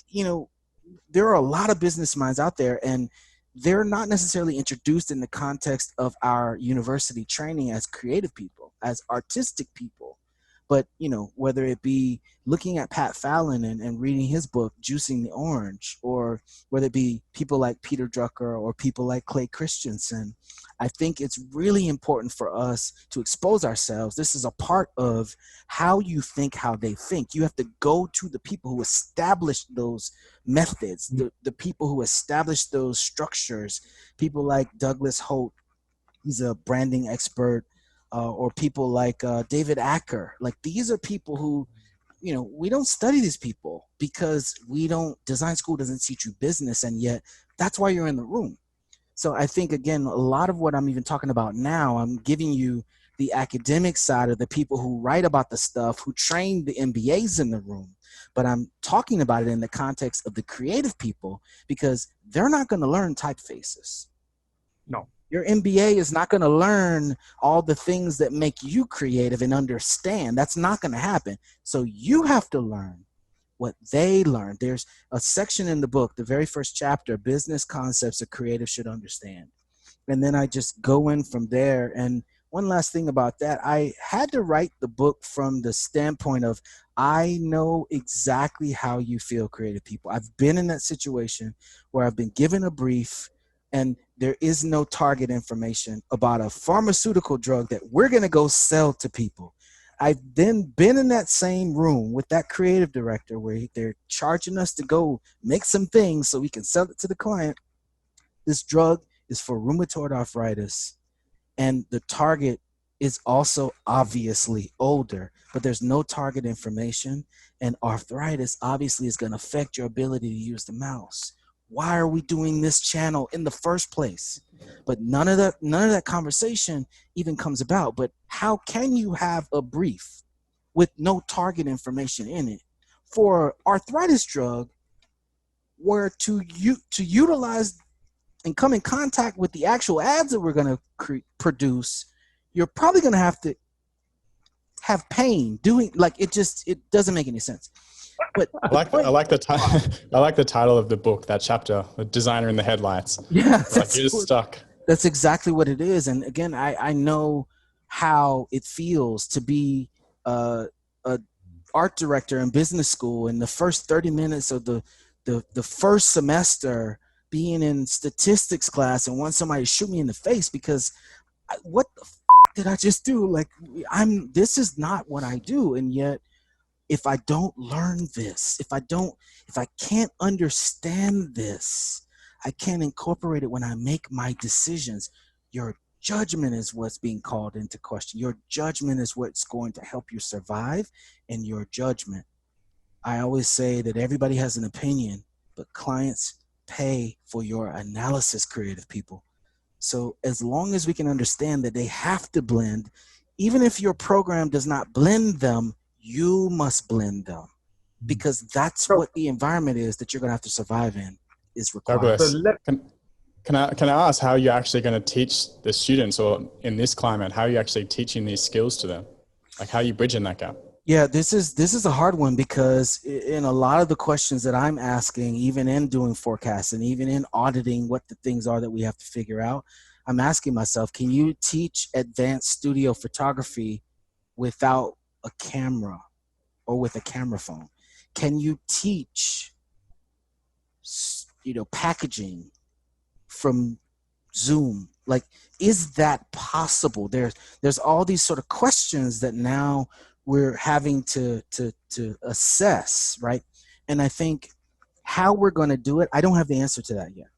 there are a lot of business minds out there, and they're not necessarily introduced in the context of our university training as creative people, as artistic people. But, whether it be looking at Pat Fallon and reading his book, Juicing the Orange, or whether it be people like Peter Drucker or people like Clay Christensen, I think it's really important for us to expose ourselves. This is a part of how you think, how they think. You have to go to the people who established those methods, the people who established those structures, people like Douglas Holt, he's a branding expert, or people like David Acker. Like, these are people who, we don't study these people because design school doesn't teach you business, and yet that's why you're in the room. So I think, again, a lot of what I'm even talking about now, I'm giving you the academic side of the people who write about the stuff, who train the MBAs in the room. But I'm talking about it in the context of the creative people, because they're not going to learn typefaces. No. Your MBA is not going to learn all the things that make you creative and understand. That's not going to happen. So you have to learn what they learned. There's a section in the book, the very first chapter, business concepts a creative should understand. And then I just go in from there. And one last thing about that, I had to write the book from the standpoint of, I know exactly how you feel, creative people. I've been in that situation where I've been given a brief and there is no target information about a pharmaceutical drug that we're going to go sell to people. I've then been in that same room with that creative director where they're charging us to go make some things so we can sell it to the client. This drug is for rheumatoid arthritis, and the target is also obviously older, but there's no target information, and arthritis obviously is going to affect your ability to use the mouse. Why are we doing this channel in the first place? But none of that conversation even comes about. But how can you have a brief with no target information in it for arthritis drug, where to utilize and come in contact with the actual ads that we're going to produce, you're probably going to have to have pain doing, like, it doesn't make any sense. But I like the title of the book, that chapter, "The Designer in the Headlights." Yeah, like you're just stuck. That's exactly what it is. And again, I know how it feels to be a art director in business school, in the first 30 minutes of the first semester, being in statistics class and want somebody to shoot me in the face because what the did I just do? Like, this is not what I do. And yet, if I don't learn this, if I can't understand this, I can't incorporate it when I make my decisions. Your judgment is what's being called into question. Your judgment is what's going to help you survive, and your judgment. I always say that everybody has an opinion, but clients pay for your analysis, creative people. So as long as we can understand that they have to blend, even if your program does not blend them, you must blend them, because that's what the environment is that you're going to have to survive in, is required. Douglas, Can I ask how you're actually going to teach the students, or in this climate, how are you actually teaching these skills to them? Like, how are you bridging that gap? Yeah, this is a hard one because in a lot of the questions that I'm asking, even in doing forecasts and even in auditing what the things are that we have to figure out, I'm asking myself, can you teach advanced studio photography without a camera or with a camera phone? Can you teach, packaging from Zoom? Like, is that possible? There's all these sort of questions that now we're having to assess, right? And I think how we're going to do it, I don't have the answer to that yet.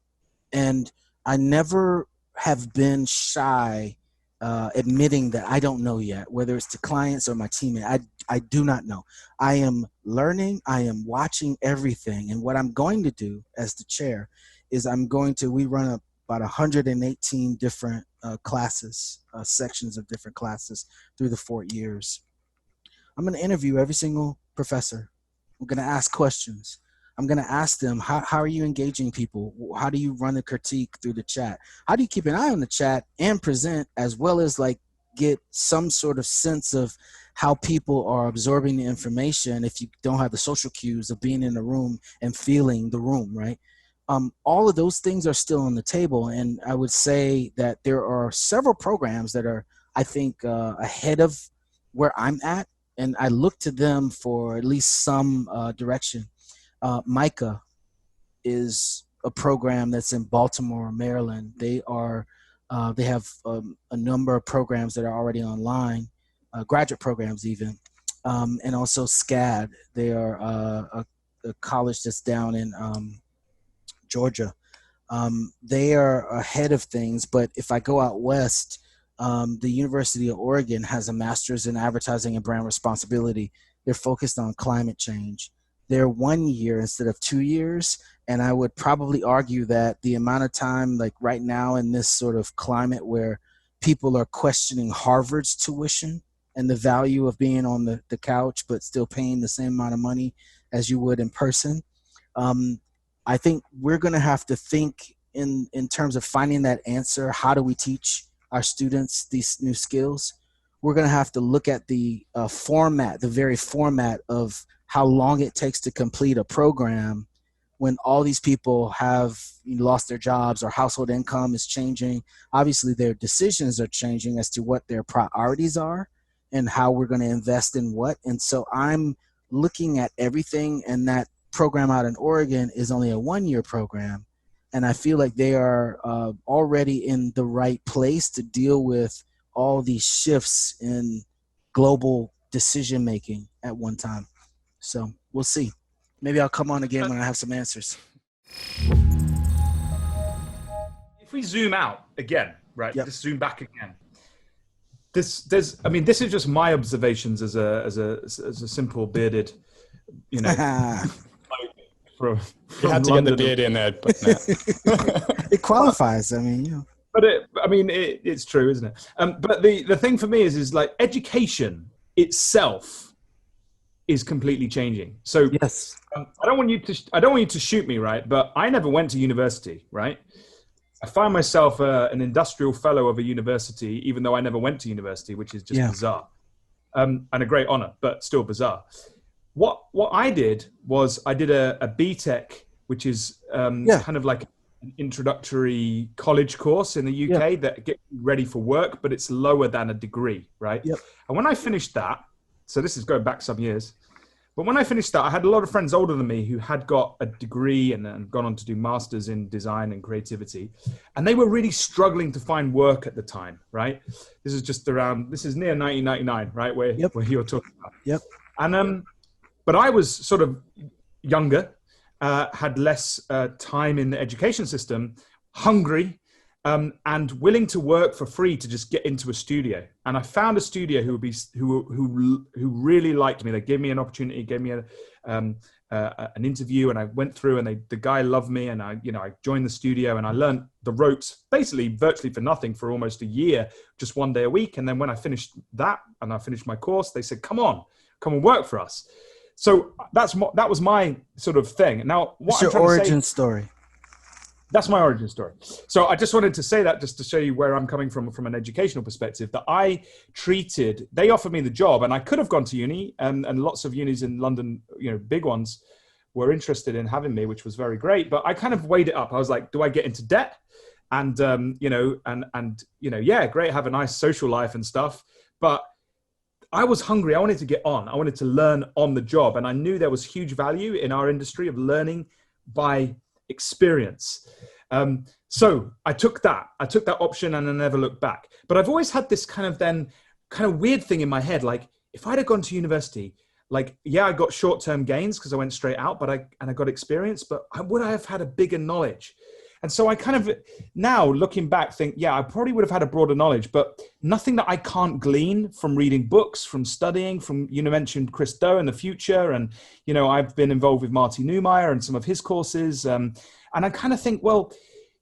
And I never have been shy admitting that I don't know yet, whether it's to clients or my teammate. I do not know. I am learning. I am watching everything. And what I'm going to do as the chair is we run about 118 different classes, sections of different classes through the 4 years. I'm going to interview every single professor. I'm going to ask questions. I'm going to ask them, how are you engaging people? How do you run a critique through the chat? How do you keep an eye on the chat and present, as well as like get some sort of sense of how people are absorbing the information if you don't have the social cues of being in the room and feeling the room, right? All of those things are still on the table. And I would say that there are several programs that are, I think, ahead of where I'm at. And I look to them for at least some direction. Micah is a program that's in Baltimore, Maryland. They have a number of programs that are already online, graduate programs even, and also SCAD. They are a college that's down in Georgia. They are ahead of things, but if I go out west, the University of Oregon has a master's in advertising and brand responsibility. They're focused on climate change. They're 1 year instead of 2 years. And I would probably argue that the amount of time, like right now in this sort of climate where people are questioning Harvard's tuition and the value of being on the couch, but still paying the same amount of money as you would in person. I think we're going to have to think in terms of finding that answer. How do we teach our students these new skills? We're going to have to look at the format, the very format of how long it takes to complete a program when all these people have lost their jobs or household income is changing. Obviously, their decisions are changing as to what their priorities are and how we're going to invest in what. And so I'm looking at everything, and that program out in Oregon is only a 1 year program. And I feel like they are already in the right place to deal with all these shifts in global decision making at one time. So we'll see. Maybe I'll come on again when I have some answers. If we zoom out again, right? Yep. Just zoom back again. This is just my observations as a simple bearded, You had to London. Get the beard in there, but it qualifies. I mean, But it's true, isn't it? But the thing for me is like education itself is completely changing. So yes, I don't want you to shoot me, right? But I never went to university, right? I find myself an industrial fellow of a university, even though I never went to university, which is just bizarre, and a great honor, but still bizarre. What I did was I did a BTEC, which is kind of like an introductory college course in the UK that gets you ready for work, but it's lower than a degree, right? Yep. And when I finished that, so this is going back some years, but when I finished that, I had a lot of friends older than me who had got a degree and gone on to do masters in design and creativity. And they were really struggling to find work at the time, right? This is near 1999, right? Where you're talking about. Yep. And, but I was sort of younger, had less time in the education system, hungry, and willing to work for free to just get into a studio. And I found a studio who really liked me. They gave me an opportunity, gave me an interview, and I went through. And the guy loved me, and I joined the studio, and I learned the ropes basically virtually for nothing for almost a year, just 1 day a week. And then when I finished that and I finished my course, they said, "Come and work for us." So that was my sort of thing. Now, what's your origin story? That's my origin story. So I just wanted to say that just to show you where I'm coming from an educational perspective, that they offered me the job and I could have gone to uni and lots of unis in London, big ones were interested in having me, which was very great. But I kind of weighed it up. I was like, do I get into debt? And, yeah, great. Have a nice social life and stuff. But I was hungry. I wanted to get on. I wanted to learn on the job. And I knew there was huge value in our industry of learning by experience. So I took that option and I never looked back. But I've always had this kind of weird thing in my head. Like if I'd have gone to university, like, yeah, I got short-term gains because I went straight out, but I got experience, but would I have had a bigger knowledge? And so I kind of now looking back think, yeah, I probably would have had a broader knowledge, but nothing that I can't glean from reading books, from studying, from, mentioned Chris Do in the future. And, I've been involved with Marty Neumeier and some of his courses. And I kind of think, well,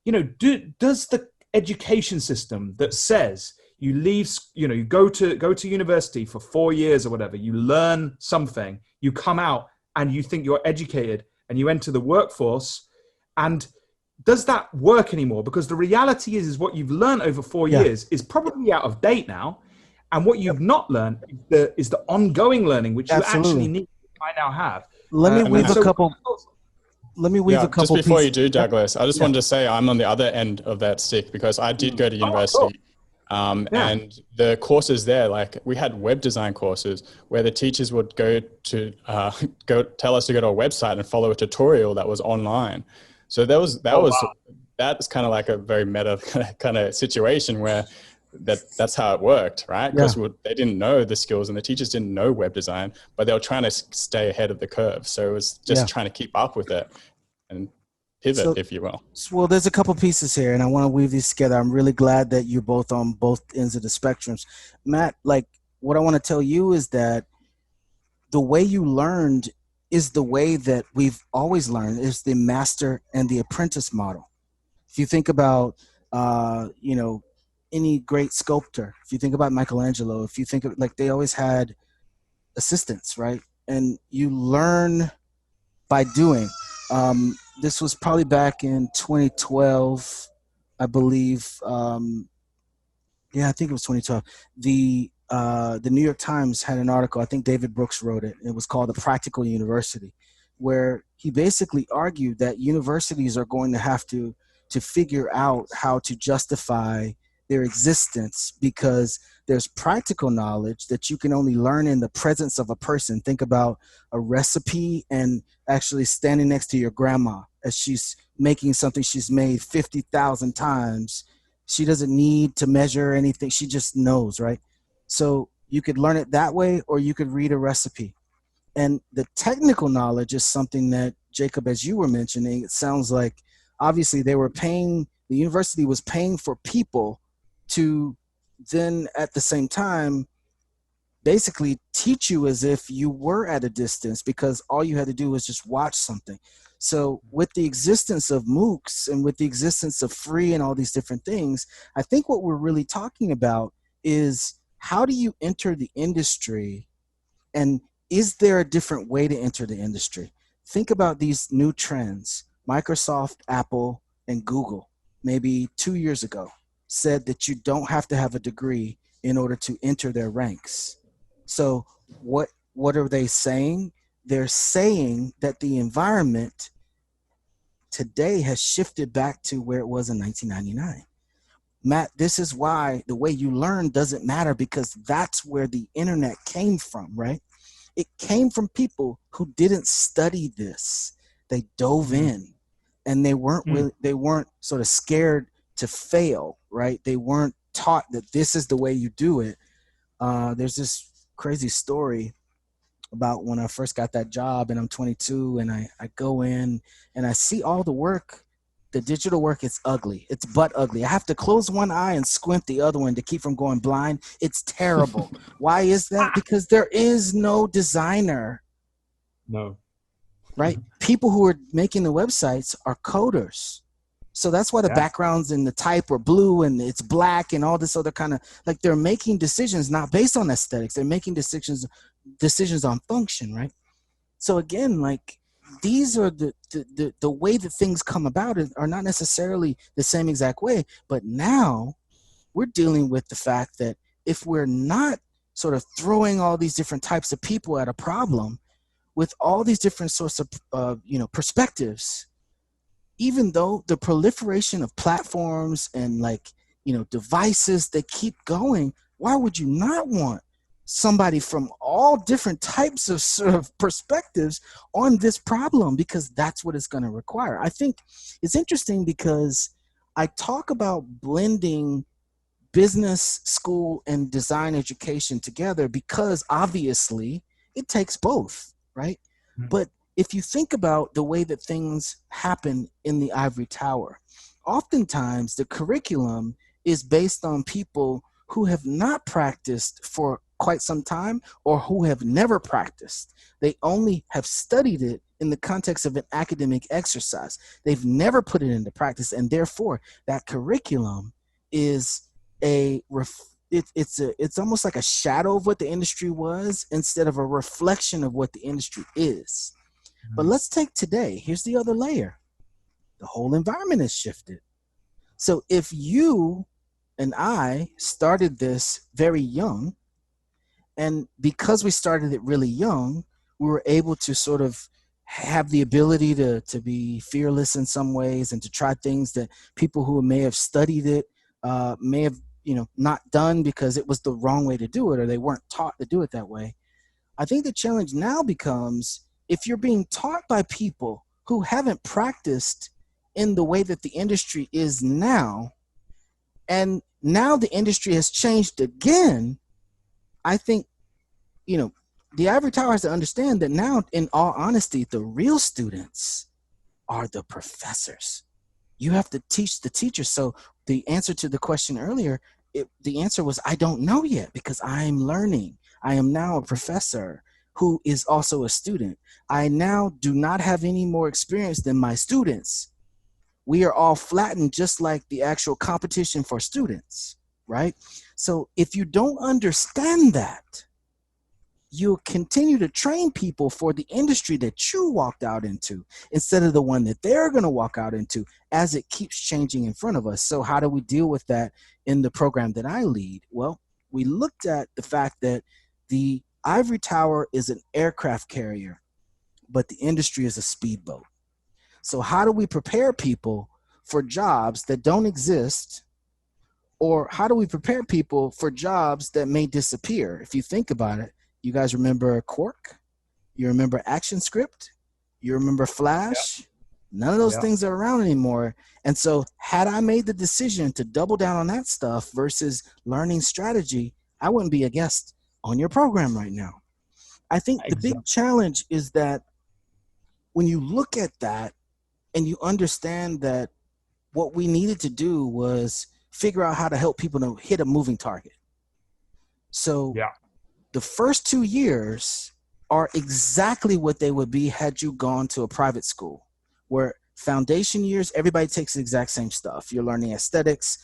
does the education system that says you leave, you go to university for 4 years or whatever, you learn something, you come out and you think you're educated and you enter the workforce, and does that work anymore? Because the reality is what you've learned over 4 years is probably out of date now. And what you've not learned is the ongoing learning, which you actually need. I now have. Let me weave a couple. Just before you do, Douglas, I just wanted to say I'm on the other end of that stick because I did go to university. And the courses there, like we had web design courses where the teachers would go tell us to go to a website and follow a tutorial that was online. So that's kind of like a very meta kind of situation where that's how it worked, right? Because they didn't know the skills and the teachers didn't know web design, but they were trying to stay ahead of the curve. So it was just trying to keep up with it and pivot, if you will. Well, there's a couple pieces here and I want to weave these together. I'm really glad that you're both on both ends of the spectrums. Matt, like what I want to tell you is that the way you learned is the way that we've always learned, is the master and the apprentice model. If you think about, any great sculptor, if you think about Michelangelo, if you think of like they always had assistants, right? And you learn by doing. This was probably back in 2012, I believe. I think it was 2012. The New York Times had an article, I think David Brooks wrote it. It was called The Practical University, where he basically argued that universities are going to have to figure out how to justify their existence because there's practical knowledge that you can only learn in the presence of a person. Think about a recipe and actually standing next to your grandma as she's making something she's made 50,000 times. She doesn't need to measure anything. She just knows, right? So you could learn it that way, or you could read a recipe. And the technical knowledge is something that, Jacob, as you were mentioning, it sounds like obviously the university was paying for people to then at the same time basically teach you as if you were at a distance because all you had to do was just watch something. So with the existence of MOOCs and with the existence of free and all these different things, I think what we're really talking about is how do you enter the industry, and is there a different way to enter the industry? Think about these new trends. Microsoft, Apple, and Google, maybe 2 years ago, said that you don't have to have a degree in order to enter their ranks. So what are they saying? They're saying that the environment today has shifted back to where it was in 1999. Matt, this is why the way you learn doesn't matter, because that's where the internet came from, right? It came from people who didn't study this. They dove in, and they weren't sort of scared to fail, right? They weren't taught that this is the way you do it. There's this crazy story about when I first got that job, and I'm 22, and I go in and I see all the work. The digital work is ugly. It's butt ugly. I have to close one eye and squint the other one to keep from going blind. It's terrible. Why is that? Because there is no designer. No. Right? People who are making the websites are coders. So that's why the backgrounds and the type are blue and it's black and all this other kind of, like, they're making decisions not based on aesthetics. They're making decisions on function, right? So again, like, these are the way that things come about are not necessarily the same exact way. But now we're dealing with the fact that if we're not sort of throwing all these different types of people at a problem with all these different sorts of perspectives, even though the proliferation of platforms and devices that keep going, why would you not want somebody from all different types of sort of perspectives on this problem? Because that's what it's going to require. I think it's interesting because I talk about blending business school and design education together because obviously it takes both, right? Mm-hmm. But if you think about the way that things happen in the ivory tower, oftentimes the curriculum is based on people who have not practiced for quite some time or who have never practiced. They only have studied it in the context of an academic exercise. They've never put it into practice, and therefore that curriculum is it's almost like a shadow of what the industry was instead of a reflection of what the industry is. Mm-hmm. But let's take today. Here's the other layer. The whole environment has shifted. So if you and I started this very young, and because we started it really young, we were able to sort of have the ability to be fearless in some ways and to try things that people who may have studied it may have not done because it was the wrong way to do it or they weren't taught to do it that way. I think the challenge now becomes if you're being taught by people who haven't practiced in the way that the industry is now, and now the industry has changed again, I think, the ivory tower has to understand that now, in all honesty, the real students are the professors. You have to teach the teachers. So the answer to the question earlier, the answer was, I don't know yet because I'm learning. I am now a professor who is also a student. I now do not have any more experience than my students. We are all flattened just like the actual competition for students, right? So if you don't understand that, you'll continue to train people for the industry that you walked out into instead of the one that they're going to walk out into as it keeps changing in front of us. So how do we deal with that in the program that I lead? Well, we looked at the fact that the ivory tower is an aircraft carrier, but the industry is a speedboat. So how do we prepare people for jobs that don't exist? Or how do we prepare people for jobs that may disappear? If you think about it, you guys remember Quark? You remember ActionScript? You remember Flash? Yep. None of those things are around anymore. And so had I made the decision to double down on that stuff versus learning strategy, I wouldn't be a guest on your program right now. I think the big challenge is that when you look at that and you understand that what we needed to do was figure out how to help people to hit a moving target. So the first 2 years are exactly what they would be had you gone to a private school, where foundation years, everybody takes the exact same stuff. You're learning aesthetics,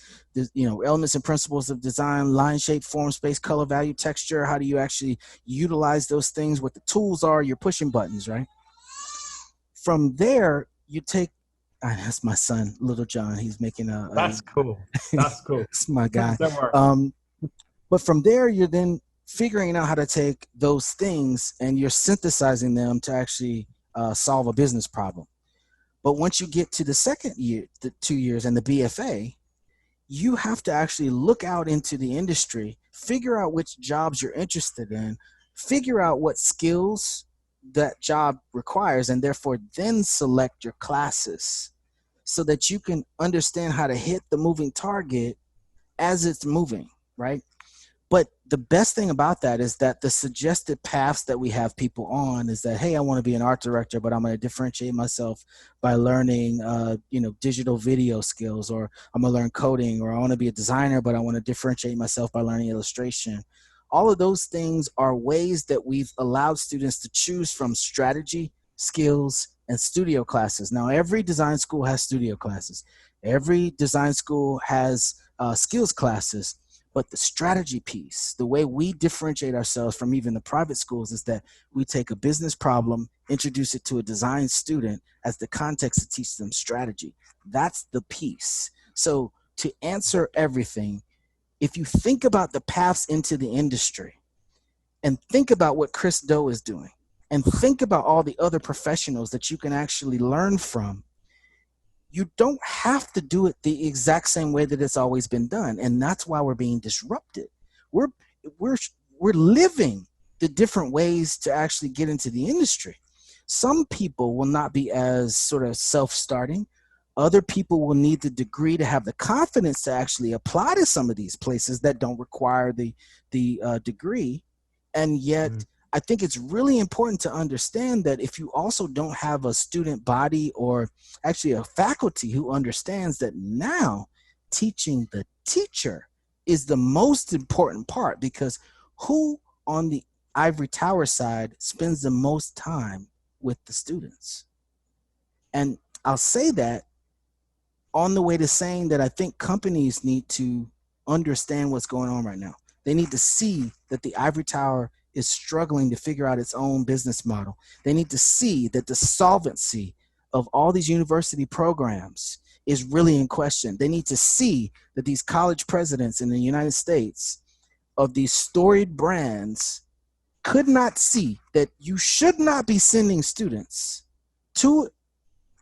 elements and principles of design, line, shape, form, space, color, value, texture. How do you actually utilize those things? What the tools are, you're pushing buttons, right? From there, you take, that's my son, Little John. He's making That's cool. That's cool. It's my guy. But from there, you're then figuring out how to take those things and you're synthesizing them to actually solve a business problem. But once you get to the second year, the 2 years and the BFA, you have to actually look out into the industry, figure out which jobs you're interested in, figure out what skills that job requires, and therefore then select your classes so that you can understand how to hit the moving target as it's moving, right? But the best thing about that is that the suggested paths that we have people on is that, hey, I want to be an art director, but I'm going to differentiate myself by learning, digital video skills, or I'm going to learn coding, or I want to be a designer, but I want to differentiate myself by learning illustration. All of those things are ways that we've allowed students to choose from strategy, skills, and studio classes. Now, every design school has studio classes. Every design school has skills classes. But the strategy piece, the way we differentiate ourselves from even the private schools, is that we take a business problem, introduce it to a design student as the context to teach them strategy. That's the piece. So to answer everything, if you think about the paths into the industry and think about what Chris Do is doing and think about all the other professionals that you can actually learn from, you don't have to do it the exact same way that it's always been done. And that's why we're being disrupted. We're we're we're living the different ways to actually get into the industry. Some people will not be as sort of self-starting. Other people will need the degree to have the confidence to actually apply to some of these places that don't require the degree. And yet, I think it's really important to understand that if you also don't have a student body or actually a faculty who understands that now teaching the teacher is the most important part, because who on the ivory tower side spends the most time with the students? And I'll say that on the way to saying that I think companies need to understand what's going on right now. They need to see that the ivory tower is struggling to figure out its own business model. They need to see that the solvency of all these university programs is really in question. They need to see that these college presidents in the United States of these storied brands could not see that you should not be sending students to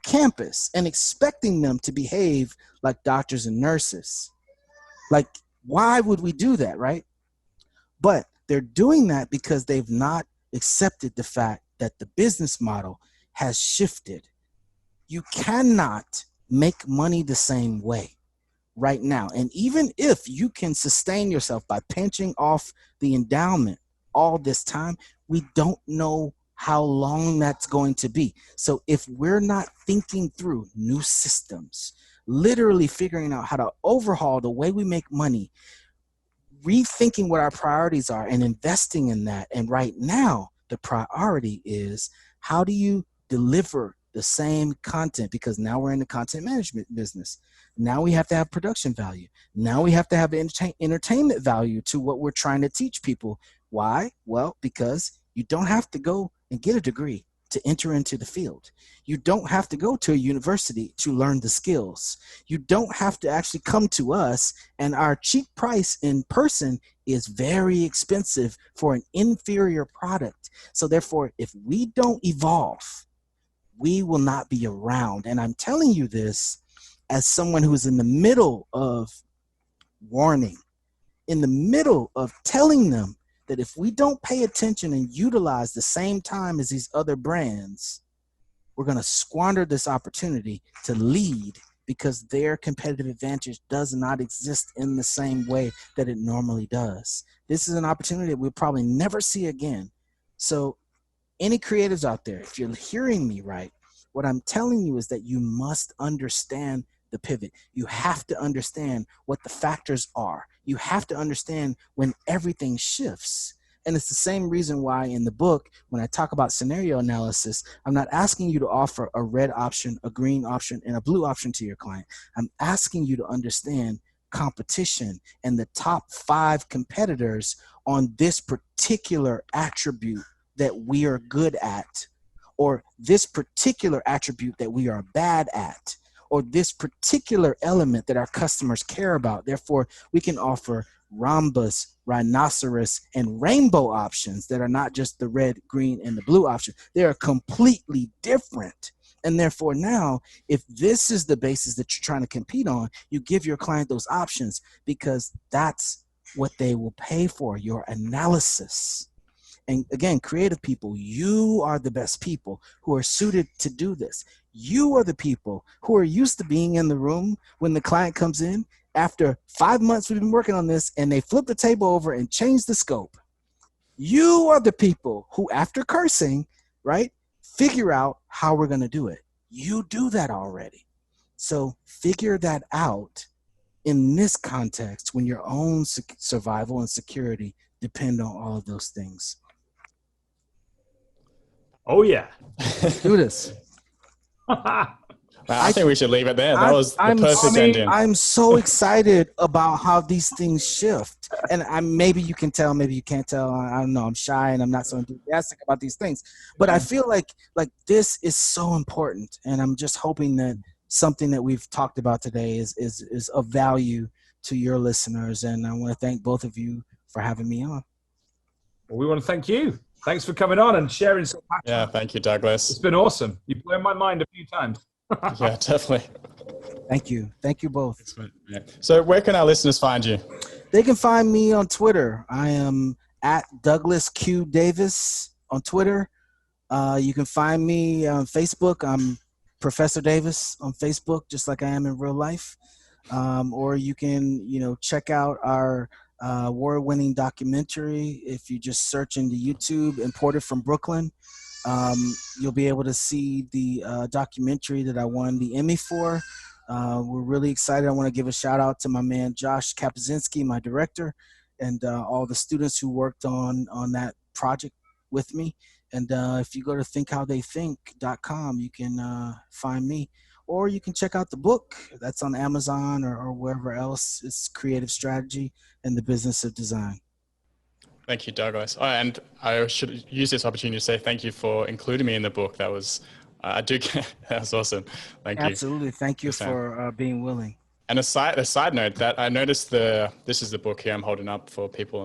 campus and expecting them to behave like doctors and nurses. Like, why would we do that, right? But they're doing that because they've not accepted the fact that the business model has shifted. You cannot make money the same way right now. And even if you can sustain yourself by pinching off the endowment all this time, we don't know how long that's going to be. So if we're not thinking through new systems, literally figuring out how to overhaul the way we make money, rethinking what our priorities are and investing in that. And right now, the priority is, how do you deliver the same content? Because now we're in the content management business. Now we have to have production value. Now we have to have entertainment value to what we're trying to teach people. Why? Well, because you don't have to go and get a degree to enter into the field. You don't have to go to a university to learn the skills. You don't have to actually come to us, and our cheap price in person is very expensive for an inferior product. So therefore, if we don't evolve, we will not be around. And I'm telling you this as someone who is in the middle of warning, in the middle of telling them that if we don't pay attention and utilize the same time as these other brands, we're going to squander this opportunity to lead, because their competitive advantage does not exist in the same way that it normally does. This is an opportunity that we'll probably never see again. So any creatives out there, if you're hearing me right, what I'm telling you is that you must understand the pivot. You have to understand what the factors are. You have to understand when everything shifts. And it's the same reason why in the book, when I talk about scenario analysis, I'm not asking you to offer a red option, a green option, and a blue option to your client. I'm asking you to understand competition and the top 5 competitors on this particular attribute that we are good at, or this particular attribute that we are bad at, or this particular element that our customers care about. Therefore, we can offer rhombus, rhinoceros, and rainbow options that are not just the red, green, and the blue option. They are completely different. And therefore now, if this is the basis that you're trying to compete on, you give your client those options, because that's what they will pay for, your analysis. And again, creative people, you are the best people who are suited to do this. You are the people who are used to being in the room when the client comes in. After 5 months we've been working on this, and they flip the table over and change the scope. You are the people who, after cursing, right, figure out how we're going to do it. You do that already. So figure that out in this context when your own survival and security depend on all of those things. Oh, yeah. Do this. I think we should leave it there. That was the perfect ending. I'm so excited about how these things shift. And maybe you can tell, maybe you can't tell. I don't know. I'm shy and I'm not so enthusiastic about these things. But I feel like this is so important. And I'm just hoping that something that we've talked about today is of value to your listeners. And I want to thank both of you for having me on. Well, we want to thank you. Thanks for coming on and sharing some passion. Yeah, thank you, Douglas. It's been awesome. You've blown my mind a few times. Yeah, definitely. Thank you. Thank you both. Yeah. So where can our listeners find you? They can find me on Twitter. I am at Douglas Q Davis on Twitter. You can find me on Facebook. I'm Professor Davis on Facebook, just like I am in real life. Or you can, check out our award-winning documentary. If you just search into YouTube, Imported from Brooklyn, you'll be able to see the documentary that I won the Emmy for. We're really excited. I want to give a shout out to my man Josh Kapuzinski, my director, and all the students who worked on that project with me. And if you go to thinkhowtheythink.com, you can find me. Or you can check out the book that's on Amazon or wherever else. It's Creative Strategy and the Business of Design. Thank you, Douglas. Oh, and I should use this opportunity to say thank you for including me in the book. That was, that was awesome. Thank you. Absolutely. Thank you for being willing. And a side note that I noticed this is the book here I'm holding up for people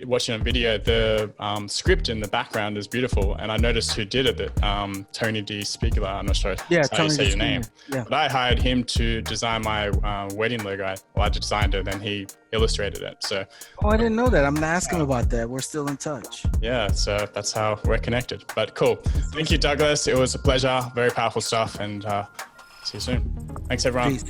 watching on video. The script in the background is beautiful, and I noticed who did it. That Tony D. Spiegler. I'm not sure how you say your name, but I hired him to design my wedding logo. I designed it, and he illustrated it. So. Oh, I didn't know that. I'm gonna ask him about that. We're still in touch. Yeah, so that's how we're connected. But cool. Thank you, Douglas. It was a pleasure. Very powerful stuff, and see you soon. Thanks, everyone. Peace.